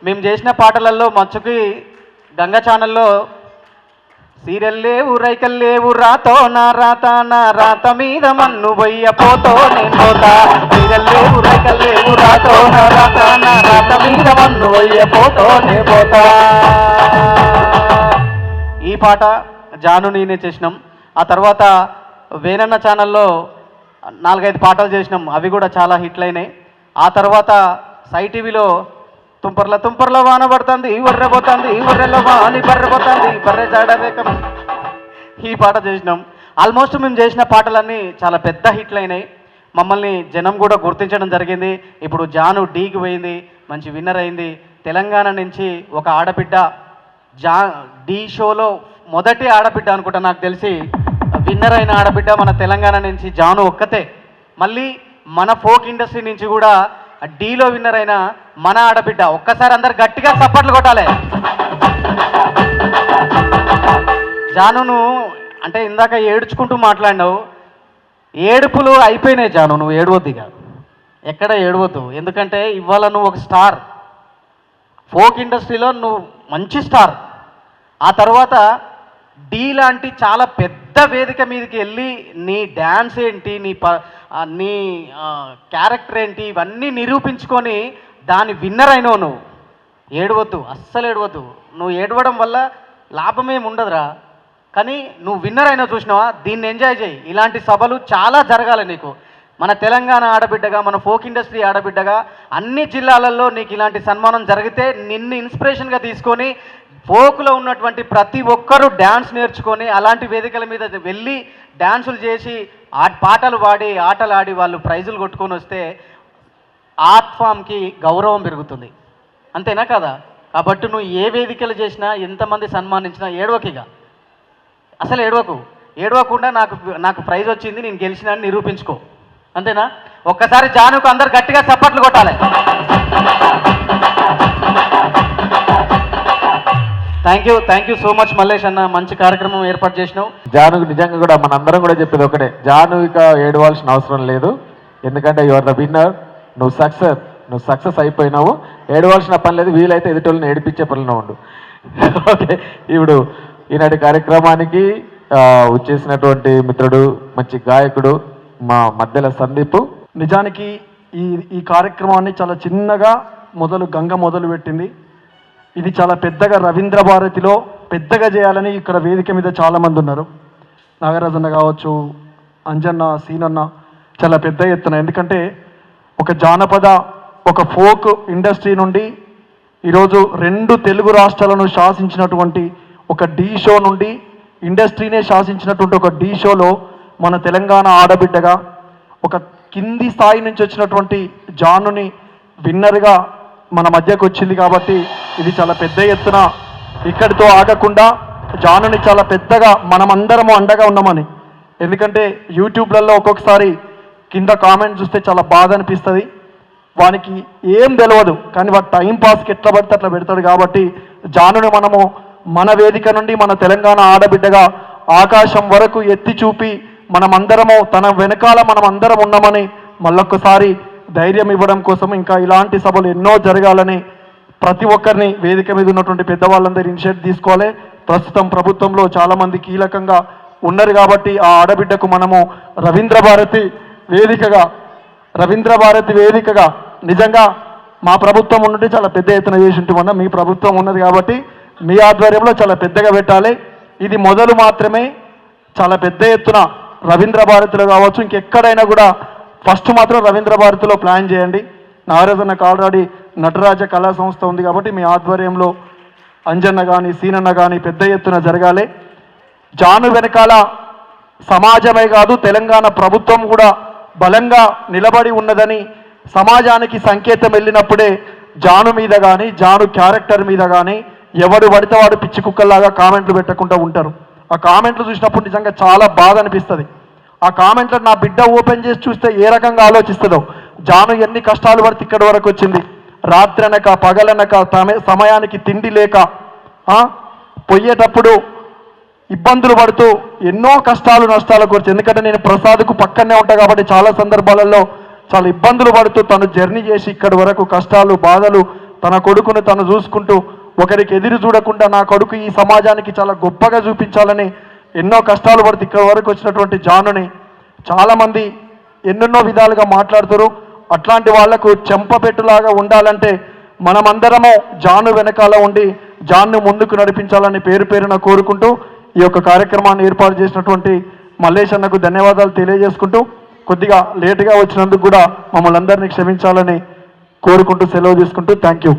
మేము చేసిన పాటలల్లో మచ్చుకి గంగ ఛానల్లో సీరియల్ లేవు, రైకల్ లేవు, రాతో నా రాత మీద మన్ను బొయ్య పోతో నేను పోతా. సీరియల్ లేవు, రైకల్ లేవు, రాతో నా రాత మీద మన్ను బొయ్య పోతో నేను పోతా. ఈ పాట జాను నేనే చేసినాం. ఆ తర్వాత వేణన్న ఛానల్లో 4-5 పాటలు చేసినాం, అవి కూడా చాలా హిట్లు అయినాయి. ఆ తర్వాత సాయి టీవీలో తుంపర్ల వాన పడుతుంది, వర్రెపోతుంది, వర్రెలో వాని బర్రెపోతుంది, బర్రె జాడరేకం, ఈ పాట చేసినాం. ఆల్మోస్ట్ మేము చేసిన పాటలన్నీ చాలా పెద్ద హిట్లు అయినాయి. మమ్మల్ని జనం కూడా గుర్తించడం జరిగింది. ఇప్పుడు జాను డీకి పోయింది, మంచి విన్నర్ అయింది. తెలంగాణ నుంచి ఒక ఆడబిడ్డ డీ షోలో మొదటి ఆడబిడ్డ అనుకుంటా నాకు తెలిసి, విన్నర్ అయిన ఆడబిడ్డ మన తెలంగాణ నుంచి జాను ఒక్కతే. మళ్ళీ మన ఫోక్ ఇండస్ట్రీ నుంచి కూడా డీలో విన్నర్ అయిన మన ఆడబిడ్డ. ఒక్కసారి అందరు గట్టిగా చప్పట్లు కొట్టాలి. జానును అంటే ఇందాక ఏడ్చుకుంటూ మాట్లాడినావు, ఏడుపులు అయిపోయినాయి జాను, నువ్వు ఏడవద్దు ఇక, ఎక్కడ ఏడవద్దు. ఎందుకంటే ఇవాళ నువ్వు ఒక స్టార్, ఫోక్ ఇండస్ట్రీలో నువ్వు మంచి స్టార్. ఆ తర్వాత డీ లాంటి చాలా పెద్ద వేదిక మీదకి వెళ్ళి నీ డ్యాన్స్ ఏంటి, నీ క్యారెక్టర్ ఏంటి, ఇవన్నీ నిరూపించుకొని దాని విన్నర్ అయినావు నువ్వు. ఏడవద్దు, అస్సలు ఏడవద్దు. నువ్వు ఏడవడం వల్ల లాభమేమి ఉండదురా, కానీ నువ్వు విన్నర్ అయినా చూసినావా, దీన్ని ఎంజాయ్ చేయి. ఇలాంటి సభలు చాలా జరగాలి నీకు. మన తెలంగాణ ఆడబిడ్డగా, మన ఫోక్ ఇండస్ట్రీ ఆడబిడ్డగా అన్ని జిల్లాలలో నీకు ఇలాంటి సన్మానం జరిగితే నిన్ను ఇన్స్పిరేషన్గా తీసుకొని ఫోక్లో ఉన్నటువంటి ప్రతి ఒక్కరూ డ్యాన్స్ నేర్చుకొని అలాంటి వేదికల మీద వెళ్ళి డ్యాన్సులు చేసి పాటలు పాడి ఆటలు ఆడి వాళ్ళు ప్రైజులు కొట్టుకొని వస్తే ఆర్ట్ ఫామ్కి గౌరవం పెరుగుతుంది. అంతేనా కదా? కాబట్టి నువ్వు ఏ వేదికలు చేసినా, ఎంతమంది సన్మానించినా ఏడవకిగా, అసలు ఏడవకుండా నాకు ప్రైజ్ వచ్చింది, నేను గెలిచినా అని నిరూపించుకో. అంతేనా? ఒక్కసారి జానుకు అందరు గట్టిగా చప్పట్లు కొట్టాలి. Thank you so much Mallesh అన్న, మంచి కార్యక్రమం ఏర్పాటు చేసినావు. జానుకు నిజంగా కూడా మనందరం కూడా చెప్పేది ఒకటే, జాను ఇక ఏడవాల్సిన అవసరం లేదు. ఎందుకంటే యు ఆర్ ద విన్నర్, నువ్వు సక్సెస్ అయిపోయినావు. ఏడవాల్సిన పని లేదు, వీలైతే ఎదుటోళ్ళని ఏడిపించే పనిలో ఉండు. ఓకే, ఇప్పుడు ఈనాటి కార్యక్రమానికి వచ్చేసినటువంటి మిత్రుడు, మంచి గాయకుడు మా మధ్యలో సందీప్. నిజానికి ఈ కార్యక్రమాన్ని చాలా చిన్నగా గంగ మొదలు పెట్టింది. ఇది చాలా పెద్దగా రవీంద్ర భారతిలో పెద్దగా చేయాలని ఇక్కడ వేదిక మీద చాలామంది ఉన్నారు. నాగరాజన్న కావచ్చు, అంజన్న, సీనన్న, చాలా పెద్ద ఎత్తున. ఎందుకంటే ఒక జానపద, ఒక ఫోక్ ఇండస్ట్రీ నుండి ఈరోజు 2 తెలుగు రాష్ట్రాలను శాసించినటువంటి ఒక డీ షో నుండి, ఇండస్ట్రీనే శాసించినటువంటి ఒక డీ షోలో మన తెలంగాణ ఆడబిడ్డగా ఒక కింది స్థాయి నుంచి వచ్చినటువంటి జానుని విన్నర్గా మన మధ్యకు వచ్చింది. కాబట్టి ఇది చాలా పెద్ద ఎత్తున ఇక్కడితో ఆగకుండా జానుని చాలా పెద్దగా మనమందరము అండగా ఉన్నామని. ఎందుకంటే యూట్యూబ్లలో ఒక్కొక్కసారి కింద కామెంట్ చూస్తే చాలా బాధ అనిపిస్తుంది. వానికి ఏం తెలియదు, కానీ వాడు టైంపాస్కి ఎట్లా పడితే అట్లా పెడతాడు. కాబట్టి జానుని మనము మన వేదిక నుండి మన తెలంగాణ ఆడబిడ్డగా ఆకాశం వరకు ఎత్తి చూపి మనమందరము తన వెనకాల మనమందరం ఉన్నామని మళ్ళొక్కసారి ధైర్యం ఇవ్వడం కోసం, ఇంకా ఇలాంటి సభలు ఎన్నో జరగాలని ప్రతి ఒక్కరిని వేదిక మీద ఉన్నటువంటి పెద్దవాళ్ళందరూ ఇనిషియేటివ్ తీసుకోవాలి. ప్రస్తుతం ప్రభుత్వంలో చాలామంది కీలకంగా ఉన్నారు కాబట్టి ఆ ఆడబిడ్డకు మనము రవీంద్ర భారతి వేదికగా నిజంగా మా ప్రభుత్వం ఉన్నట్టు చాలా పెద్ద ఎత్తున చేసి ఉంటుమన్నా, మీ ప్రభుత్వం ఉన్నది కాబట్టి మీ ఆధ్వర్యంలో చాలా పెద్దగా పెట్టాలి. ఇది మొదలు మాత్రమే, చాలా పెద్ద ఎత్తున రవీంద్ర భారతిలో కావచ్చు, ఇంకెక్కడైనా కూడా ఫస్ట్ మాత్రం రవీంద్ర భారతిలో ప్లాన్ చేయండి. నాగరాజన్నకు ఆల్రెడీ నటరాజ కళా సంస్థ ఉంది కాబట్టి మీ ఆధ్వర్యంలో అంజన్న కానీ సీనన్న కానీ పెద్ద ఎత్తున జరగాలి. జాను వెనకాల సమాజమే కాదు తెలంగాణ ప్రభుత్వం కూడా బలంగా నిలబడి ఉన్నదని సమాజానికి సంకేతం వెళ్ళినప్పుడే జాను మీద కానీ జాను క్యారెక్టర్ మీద కానీ ఎవడు పడితే వాడు పిచ్చి కుక్కల్లాగా కామెంట్లు పెట్టకుండా ఉంటారు. ఆ కామెంట్లు చూసినప్పుడు నిజంగా చాలా బాధ అనిపిస్తుంది. ఆ కామెంట్లు నా బిడ్డ ఓపెన్ చేసి చూస్తే ఏ రకంగా ఆలోచిస్తుందో, జాను ఎన్ని కష్టాలు పడితే ఇక్కడి వరకు వచ్చింది, రాత్రనక పగలనక సమయానికి తిండి లేక పోయేటప్పుడు ఇబ్బందులు పడుతూ ఎన్నో కష్టాలు నష్టాల గురించి, ఎందుకంటే నేను ప్రసాద్కు పక్కనే ఉంటాను కాబట్టి చాలా సందర్భాలలో చాలా ఇబ్బందులు పడుతూ తను జర్నీ చేసి ఇక్కడి వరకు కష్టాలు బాధలు తన కొడుకును తను చూసుకుంటూ ఒకరికి ఎదురు చూడకుండా నా కొడుకు ఈ సమాజానికి చాలా గొప్పగా చూపించాలని ఎన్నో కష్టాలు పడుతూ ఇక్కడి వరకు వచ్చినటువంటి జానుని చాలామంది ఎన్నెన్నో విధాలుగా మాట్లాడుతారు. అట్లాంటి వాళ్లకు చెంపపెట్టులాగా ఉండాలంటే మనమందరము జాను వెనకాల ఉండి జాన్ను ముందుకు నడిపించాలని పేరు పేరున కోరుకుంటూ ఈ యొక్క కార్యక్రమాన్ని ఏర్పాటు చేసినటువంటి మల్లేష్ అన్నకు ధన్యవాదాలు తెలియజేసుకుంటూ కొద్దిగా లేటుగా వచ్చినందుకు కూడా మమ్మల్ని అందరినీ క్షమించాలని కోరుకుంటూ సెలవు తీసుకుంటూ థ్యాంక్ యూ.